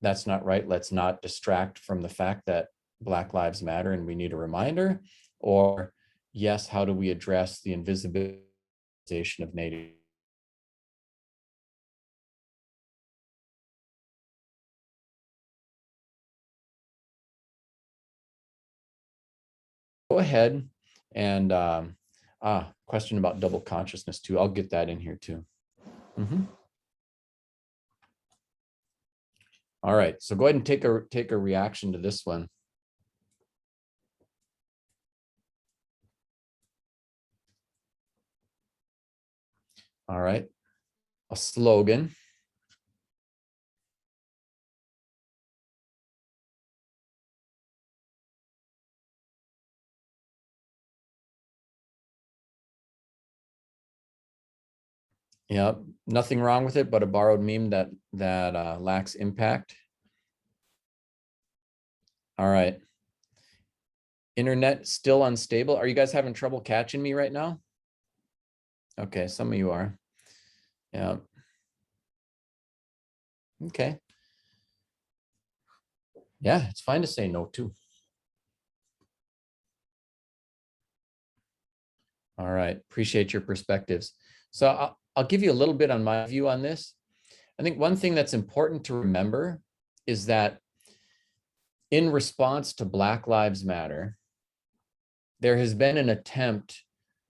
that's not right. Let's not distract from the fact that Black Lives Matter and we need a reminder. Or yes, how do we address the invisibilization of Native? Go ahead and question about double consciousness too. I'll get that in here too. All right, so go ahead and take a reaction to this one. All right, a slogan. Yeah, nothing wrong with it, but a borrowed meme that lacks impact. All right. Internet still unstable. Are you guys having trouble catching me right now? Okay, some of you are. Yeah. Okay. Yeah, it's fine to say no too. All right, appreciate your perspectives. So I'll give you a little bit on my view on this. I think one thing that's important to remember is that in response to Black Lives Matter, there has been an attempt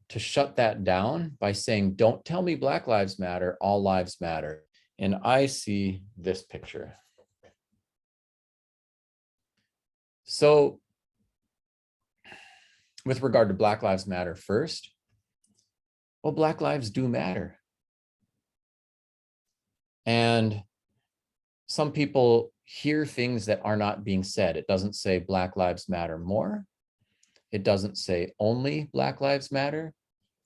to shut that down by saying, don't tell me Black Lives Matter, all lives matter. And I see this picture. So with regard to Black Lives Matter first, well, Black lives do matter. And some people hear things that are not being said. It doesn't say Black Lives Matter more. It doesn't say only Black Lives Matter.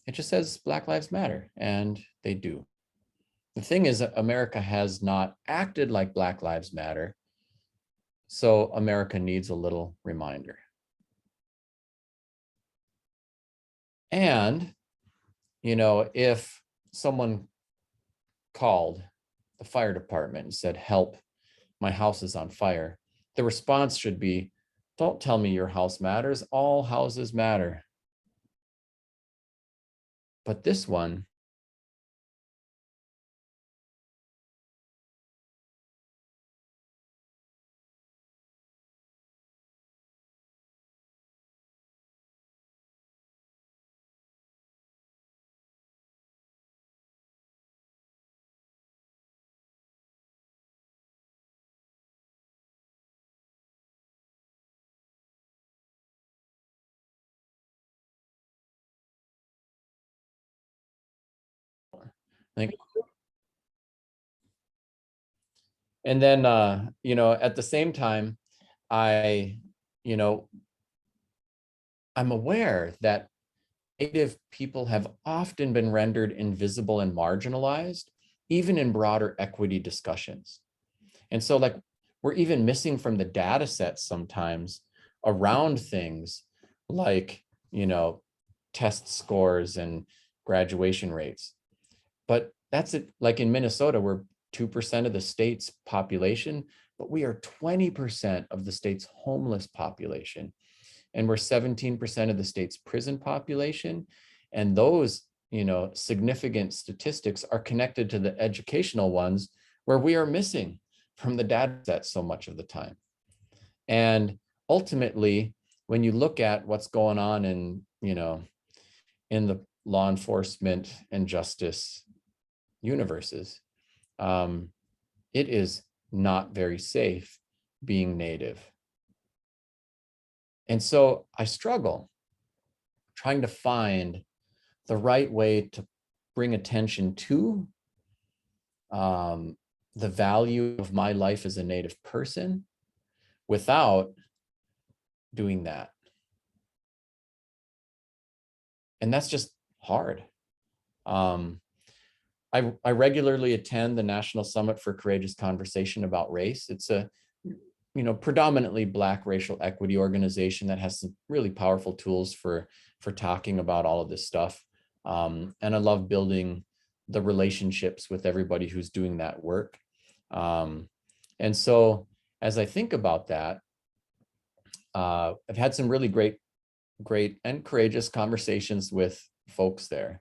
It just says Black Lives Matter, and they do. The thing is that America has not acted like Black Lives Matter, so America needs a little reminder. And, if someone called the fire department and said, help, my house is on fire, the response should be, don't tell me your house matters, all houses matter. But this one Thank you. And then, you know, at the same time, you know, I'm aware that Native people have often been rendered invisible and marginalized, even in broader equity discussions. And so like, we're even missing from the data sets sometimes around things like, you know, test scores and graduation rates. But that's it. Like in Minnesota, we're 2% of the state's population, but we are 20% of the state's homeless population. And we're 17% of the state's prison population. And those, you know, significant statistics are connected to the educational ones where we are missing from the data set so much of the time. And ultimately, when you look at what's going on in, you know, in the law enforcement and justice universes, it is not very safe being Native. And so I struggle trying to find the right way to bring attention to the value of my life as a Native person without doing that. And that's just hard. I regularly attend the National Summit for Courageous Conversation about Race. It's a, you know, predominantly Black racial equity organization that has some really powerful tools for talking about all of this stuff. And I love building the relationships with everybody who's doing that work. And so as I think about that, I've had some really great and courageous conversations with folks there.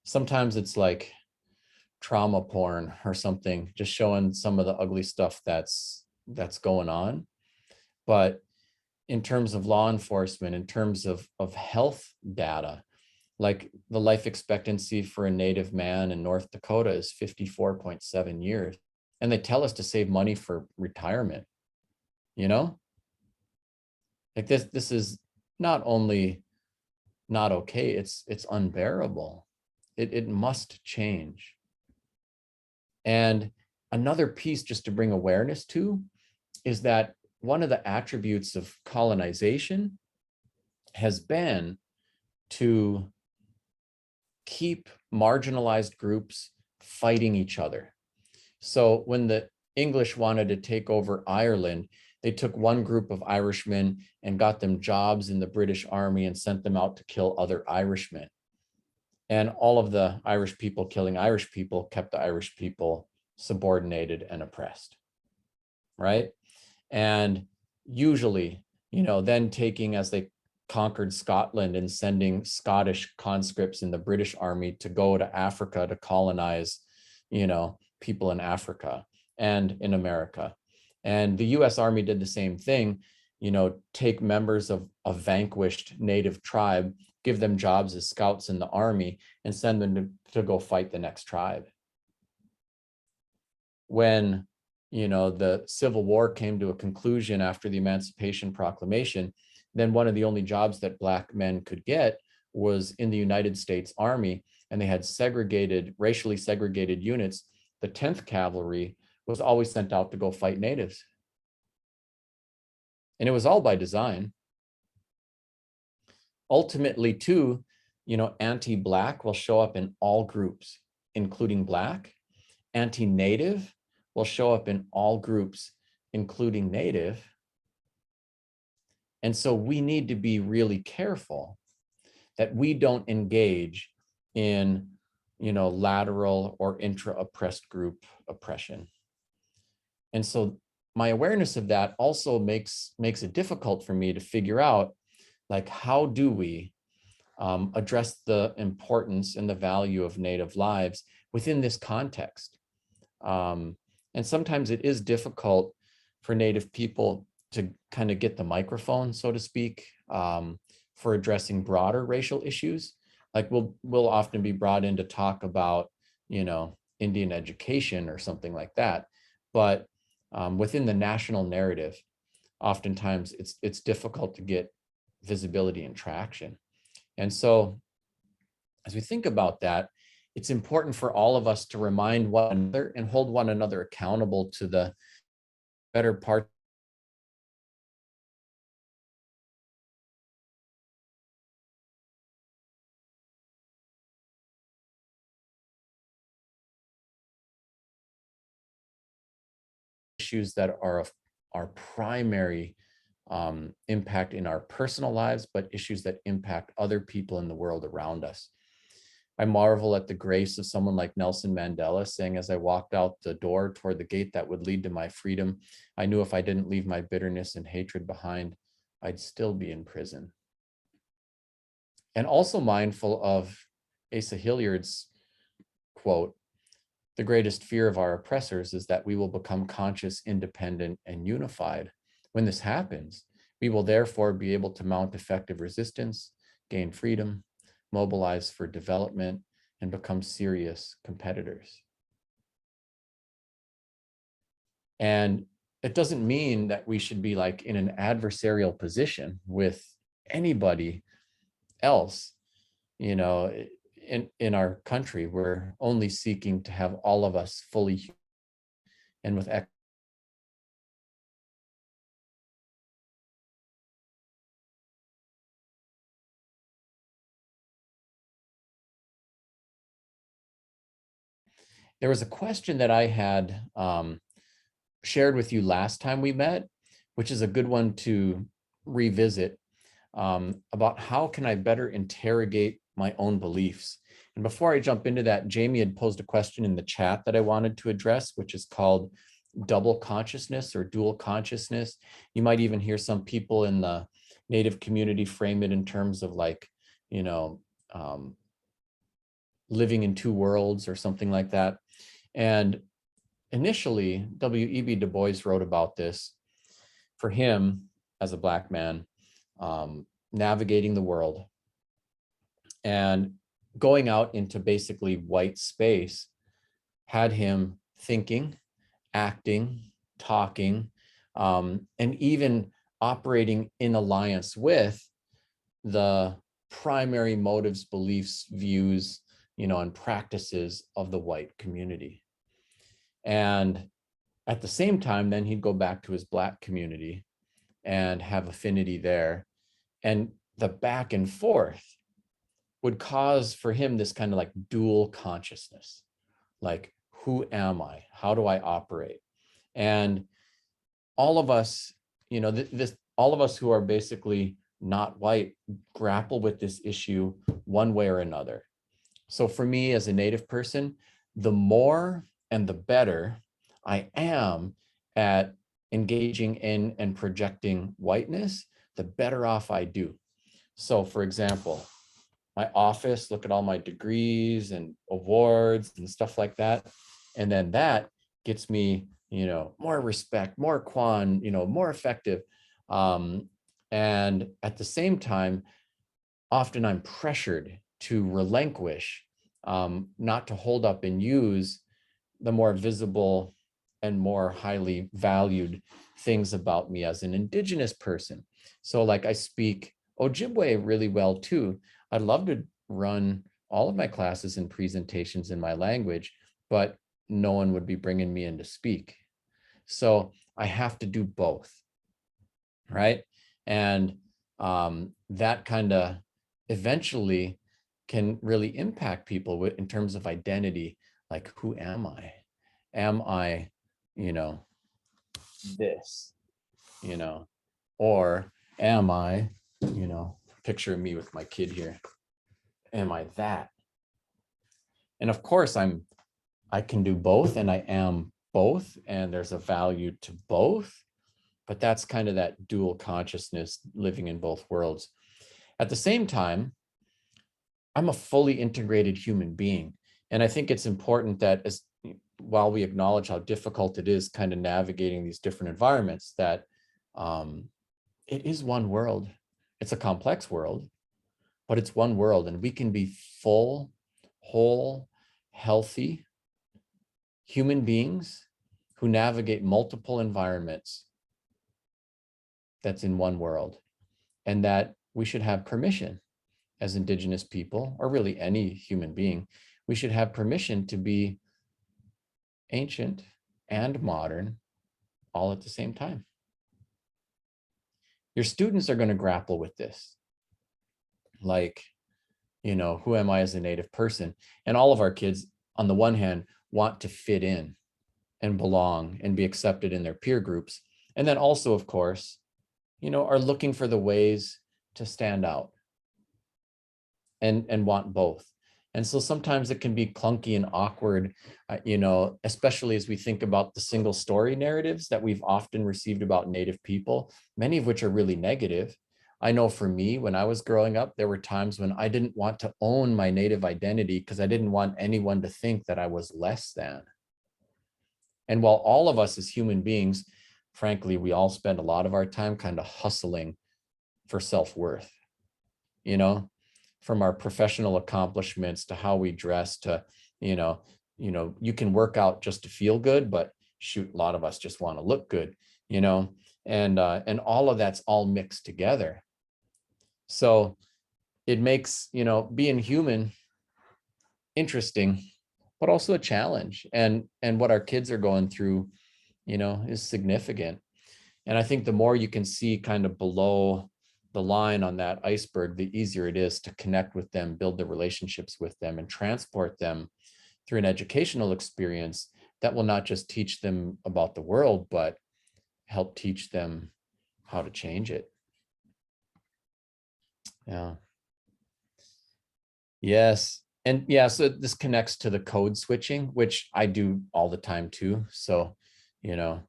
Sometimes it's like trauma porn or something, just showing some of the ugly stuff that's going on. But in terms of law enforcement, in terms of health data, like the life expectancy for a Native man in North Dakota is 54.7 years. And they tell us to save money for retirement, you know? Like this is not only not okay, it's unbearable. It must change. And another piece just to bring awareness to is that one of the attributes of colonization has been to keep marginalized groups fighting each other. So when the English wanted to take over Ireland, they took one group of Irishmen and got them jobs in the British Army and sent them out to kill other Irishmen. And all of the Irish people killing Irish people kept the Irish people subordinated and oppressed, right? And usually, you know, then taking, as they conquered Scotland and sending Scottish conscripts in the British Army to go to Africa to colonize, you know, people in Africa and in America. And the US Army did the same thing, you know, take members of a vanquished Native tribe, give them jobs as scouts in the army, and send them to go fight the next tribe. When, you know, the Civil War came to a conclusion after the Emancipation Proclamation, then one of the only jobs that Black men could get was in the United States Army, and they had segregated, racially segregated units. The 10th Cavalry was always sent out to go fight Natives. And it was all by design. Ultimately, too, you know, anti-Black will show up in all groups, including Black. Anti-Native will show up in all groups, including Native. And so we need to be really careful that we don't engage in, you know, lateral or intra-oppressed group oppression. And so my awareness of that also makes it difficult for me to figure out, like, how do we address the importance and the value of Native lives within this context? And sometimes it is difficult for Native people to kind of get the microphone, so to speak, for addressing broader racial issues. Like we'll often be brought in to talk about, you know, Indian education or something like that. But within the national narrative, oftentimes it's difficult to get visibility and traction. And so as we think about that, it's important for all of us to remind one another and hold one another accountable to the better part issues that are of our primary impact in our personal lives, but issues that impact other people in the world around us. I marvel at the grace of someone like Nelson Mandela saying, as I walked out the door toward the gate that would lead to my freedom, I knew if I didn't leave my bitterness and hatred behind, I'd still be in prison. And also mindful of Asa Hilliard's quote, the greatest fear of our oppressors is that we will become conscious, independent, and unified. When this happens, we will therefore be able to mount effective resistance, gain freedom, mobilize for development, and become serious competitors. And it doesn't mean that we should be like in an adversarial position with anybody else, you know, in our country. We're only seeking to have all of us fully and with there was a question that I had shared with you last time we met, which is a good one to revisit, about how can I better interrogate my own beliefs. And before I jump into that, Jamie had posed a question in the chat that I wanted to address, which is called double consciousness or dual consciousness. You might even hear some people in the Native community frame it in terms of like, you know, living in two worlds or something like that. And initially, W.E.B. Du Bois wrote about this. For him, as a Black man, navigating the world and going out into basically white space had him thinking, acting, talking, and even operating in alliance with the primary motives, beliefs, views, you know, and practices of the white community. And at the same time, then he'd go back to his Black community and have affinity there. And the back and forth would cause for him this kind of like dual consciousness. Like, who am I? How do I operate? And all of us, you know, all of us who are basically not white grapple with this issue one way or another. So for me as a Native person, the more and the better I am at engaging in and projecting whiteness, the better off I do. So for example, my office, look at all my degrees and awards and stuff like that. And then that gets me, you know, more respect, more quan, you know, more effective. And at the same time, often I'm pressured to relinquish, not to hold up and use the more visible and more highly valued things about me as an Indigenous person. So like I speak Ojibwe really well too. I'd love to run all of my classes and presentations in my language, but no one would be bringing me in to speak. So I have to do both, right? And that kind of eventually can really impact people in terms of identity. Like, who am I? Am I, you know, this, you know, or am I, you know, picture me with my kid here. Am I that? And of course I can do both and I am both, and there's a value to both, but that's kind of that dual consciousness, living in both worlds. At the same time, I'm a fully integrated human being. And I think it's important that while we acknowledge how difficult it is kind of navigating these different environments, that it is one world. It's a complex world, but it's one world, and we can be full, whole, healthy human beings who navigate multiple environments that's in one world, and that we should have permission as Indigenous people, or really any human being, we should have permission to be ancient and modern all at the same time. Your students are going to grapple with this. Like, you know, who am I as a Native person? And all of our kids, on the one hand, want to fit in and belong and be accepted in their peer groups. And then also, of course, you know, are looking for the ways to stand out and want both. And so sometimes it can be clunky and awkward, you know, especially as we think about the single story narratives that we've often received about Native people, many of which are really negative. I know for me, when I was growing up, there were times when I didn't want to own my Native identity because I didn't want anyone to think that I was less than. And while all of us as human beings, frankly, we all spend a lot of our time kind of hustling for self-worth, you know, from our professional accomplishments to how we dress to, you know, you can work out just to feel good, but shoot, a lot of us just want to look good, you know, and all of that's all mixed together. So it makes, you know, being human interesting, but also a challenge. And what our kids are going through, you know, is significant. And I think the more you can see kind of below the line on that iceberg, the easier it is to connect with them, build the relationships with them, and transport them through an educational experience that will not just teach them about the world, but help teach them how to change it. Yeah. Yes. And yeah, so this connects to the code switching, which I do all the time too. So, you know,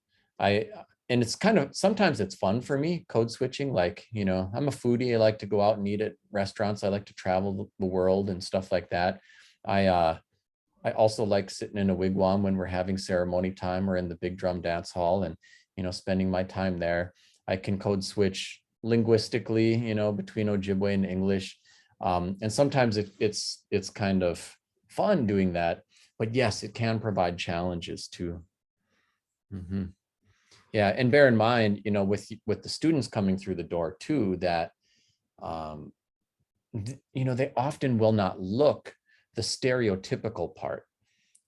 and it's kind of, sometimes it's fun for me, code switching. Like, you know, I'm a foodie. I like to go out and eat at restaurants. I like to travel the world and stuff like that. I also like sitting in a wigwam when we're having ceremony time or in the big drum dance hall and, you know, spending my time there. I can code switch linguistically, you know, between Ojibwe and English. And sometimes it's kind of fun doing that, but yes, it can provide challenges too. Mm-hmm. Yeah, and bear in mind, you know, with the students coming through the door too, that, you know, they often will not look the stereotypical part,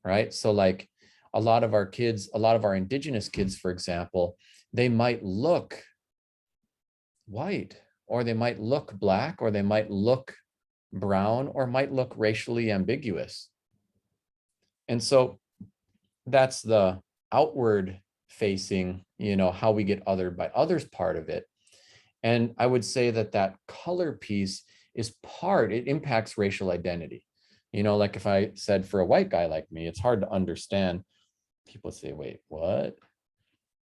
right? So like a lot of our kids, a lot of our Indigenous kids, for example, they might look white, or they might look black, or they might look brown, or might look racially ambiguous. And so that's the outward facing, you know, how we get othered by others part of it. And I would say that that color piece is it impacts racial identity. You know, like if I said for a white guy like me, it's hard to understand. People say, wait, what?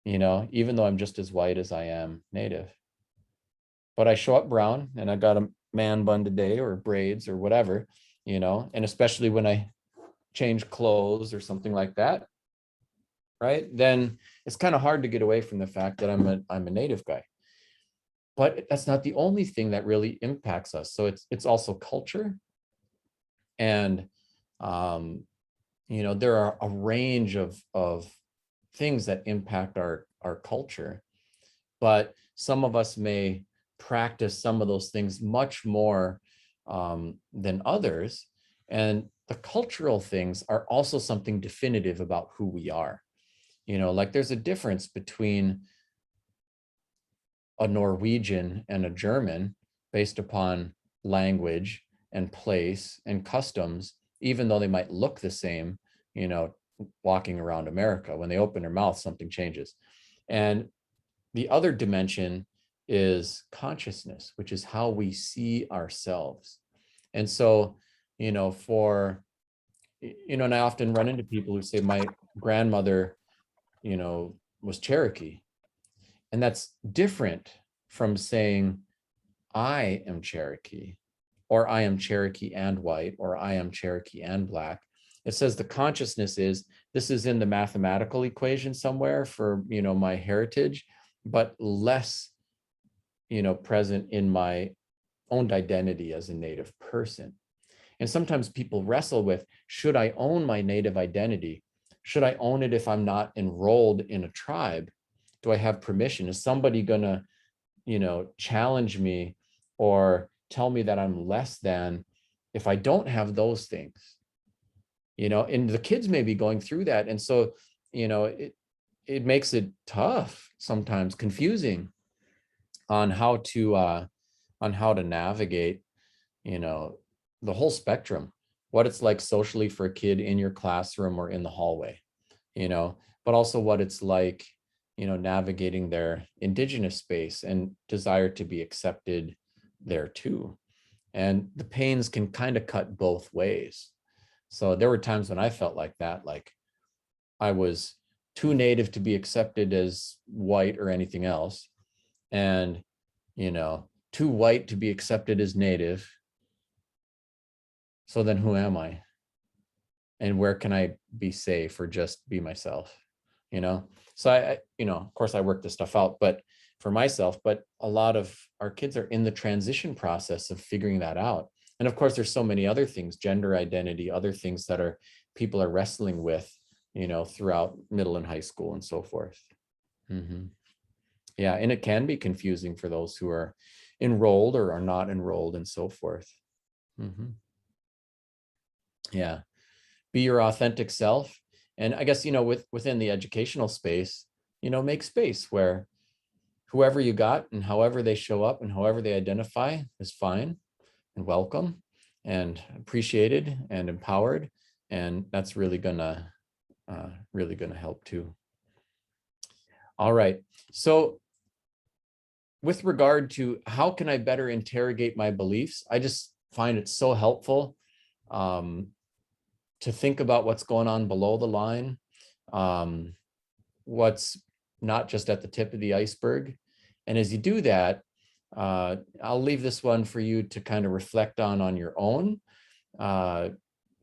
You know, even though I'm just as white as I am Native. But I show up brown and I got a man bun today or braids or whatever, you know, and especially when I change clothes or something like that, right? Then it's kind of hard to get away from the fact that I'm a Native guy. But that's not the only thing that really impacts us. So it's also culture. And, you know, there are a range of things that impact our culture. But some of us may practice some of those things much more than others. And the cultural things are also something definitive about who we are. You know, like there's a difference between a Norwegian and a German based upon language and place and customs, even though they might look the same, you know, walking around America. When they open their mouth, something changes. And the other dimension is consciousness, which is how we see ourselves. And so, you know, and I often run into people who say my grandmother, you know, was Cherokee. And that's different from saying I am Cherokee, or I am Cherokee and white, or I am Cherokee and black. It says the consciousness is, this is in the mathematical equation somewhere for, you know, my heritage, but less, you know, present in my own identity as a Native person. And sometimes people wrestle with, should I own my Native identity? Should I own it if I'm not enrolled in a tribe? Do I have permission? Is somebody gonna, you know, challenge me or tell me that I'm less than if I don't have those things? you know, and the kids may be going through that. And so, you know, it makes it tough, sometimes confusing on how to navigate, you know, the whole spectrum, what it's like socially for a kid in your classroom or in the hallway, you know, but also what it's like, you know, navigating their Indigenous space and desire to be accepted there too. And the pains can kind of cut both ways. So there were times when I felt like that, like I was too native to be accepted as white or anything else, and, you know, too white to be accepted as native. So then who am I? And where can I be safe or just be myself? You know? So I you know, of course I work this stuff out, but for myself, but a lot of our kids are in the transition process of figuring that out. And of course, there's so many other things, gender identity, other things that are people are wrestling with, you know, throughout middle and high school and so forth. Yeah, and it can be confusing for those who are enrolled or are not enrolled and so forth. Yeah, be your authentic self. And I guess, you know, within the educational space, you know, make space where whoever you got and however they show up and however they identify is fine and welcome and appreciated and empowered. And that's really gonna help too. All right. So with regard to how can I better interrogate my beliefs, I just find it so helpful to think about what's going on below the line, what's not just at the tip of the iceberg. And as you do that, I'll leave this one for you to kind of reflect on your own, to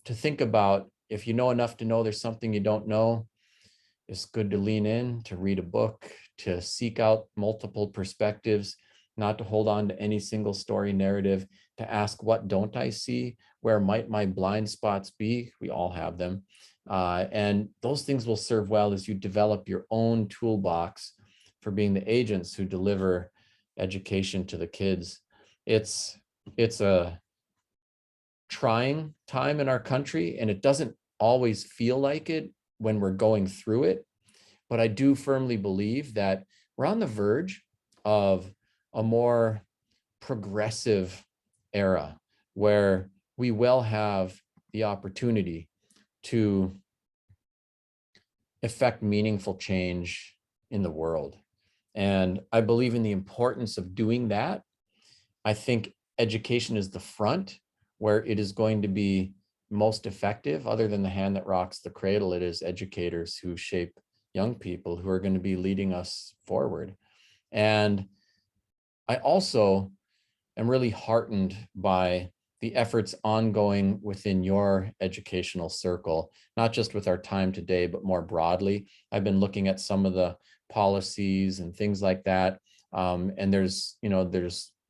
think about if you know enough to know there's something you don't know. It's good to lean in, to read a book, to seek out multiple perspectives, not to hold on to any single story narrative, to ask, what don't I see? Where might my blind spots be? We all have them. And those things will serve well as you develop your own toolbox for being the agents who deliver education to the kids. It's a trying time in our country, and it doesn't always feel like it when we're going through it. But I do firmly believe that we're on the verge of a more progressive era where we will have the opportunity to effect meaningful change in the world. And I believe in the importance of doing that. I think education is the front where it is going to be most effective. Other than the hand that rocks the cradle, it is educators who shape young people who are going to be leading us forward. And I also am really heartened by the efforts ongoing within your educational circle, not just with our time today, but more broadly. I've been looking at some of the policies and things like that. And there's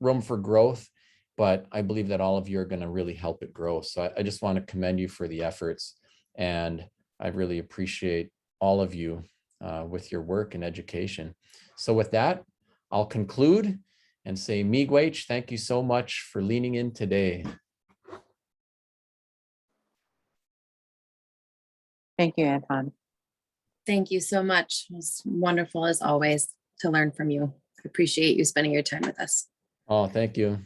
room for growth, but I believe that all of you are going to really help it grow. So I just want to commend you for the efforts. And I really appreciate all of you with your work and education. So with that, I'll conclude and say, Miigwech, thank you so much for leaning in today.
Thank you, Anton.
Thank you so much. It was wonderful as always to learn from you. I appreciate you spending your time with us.
Oh, thank you.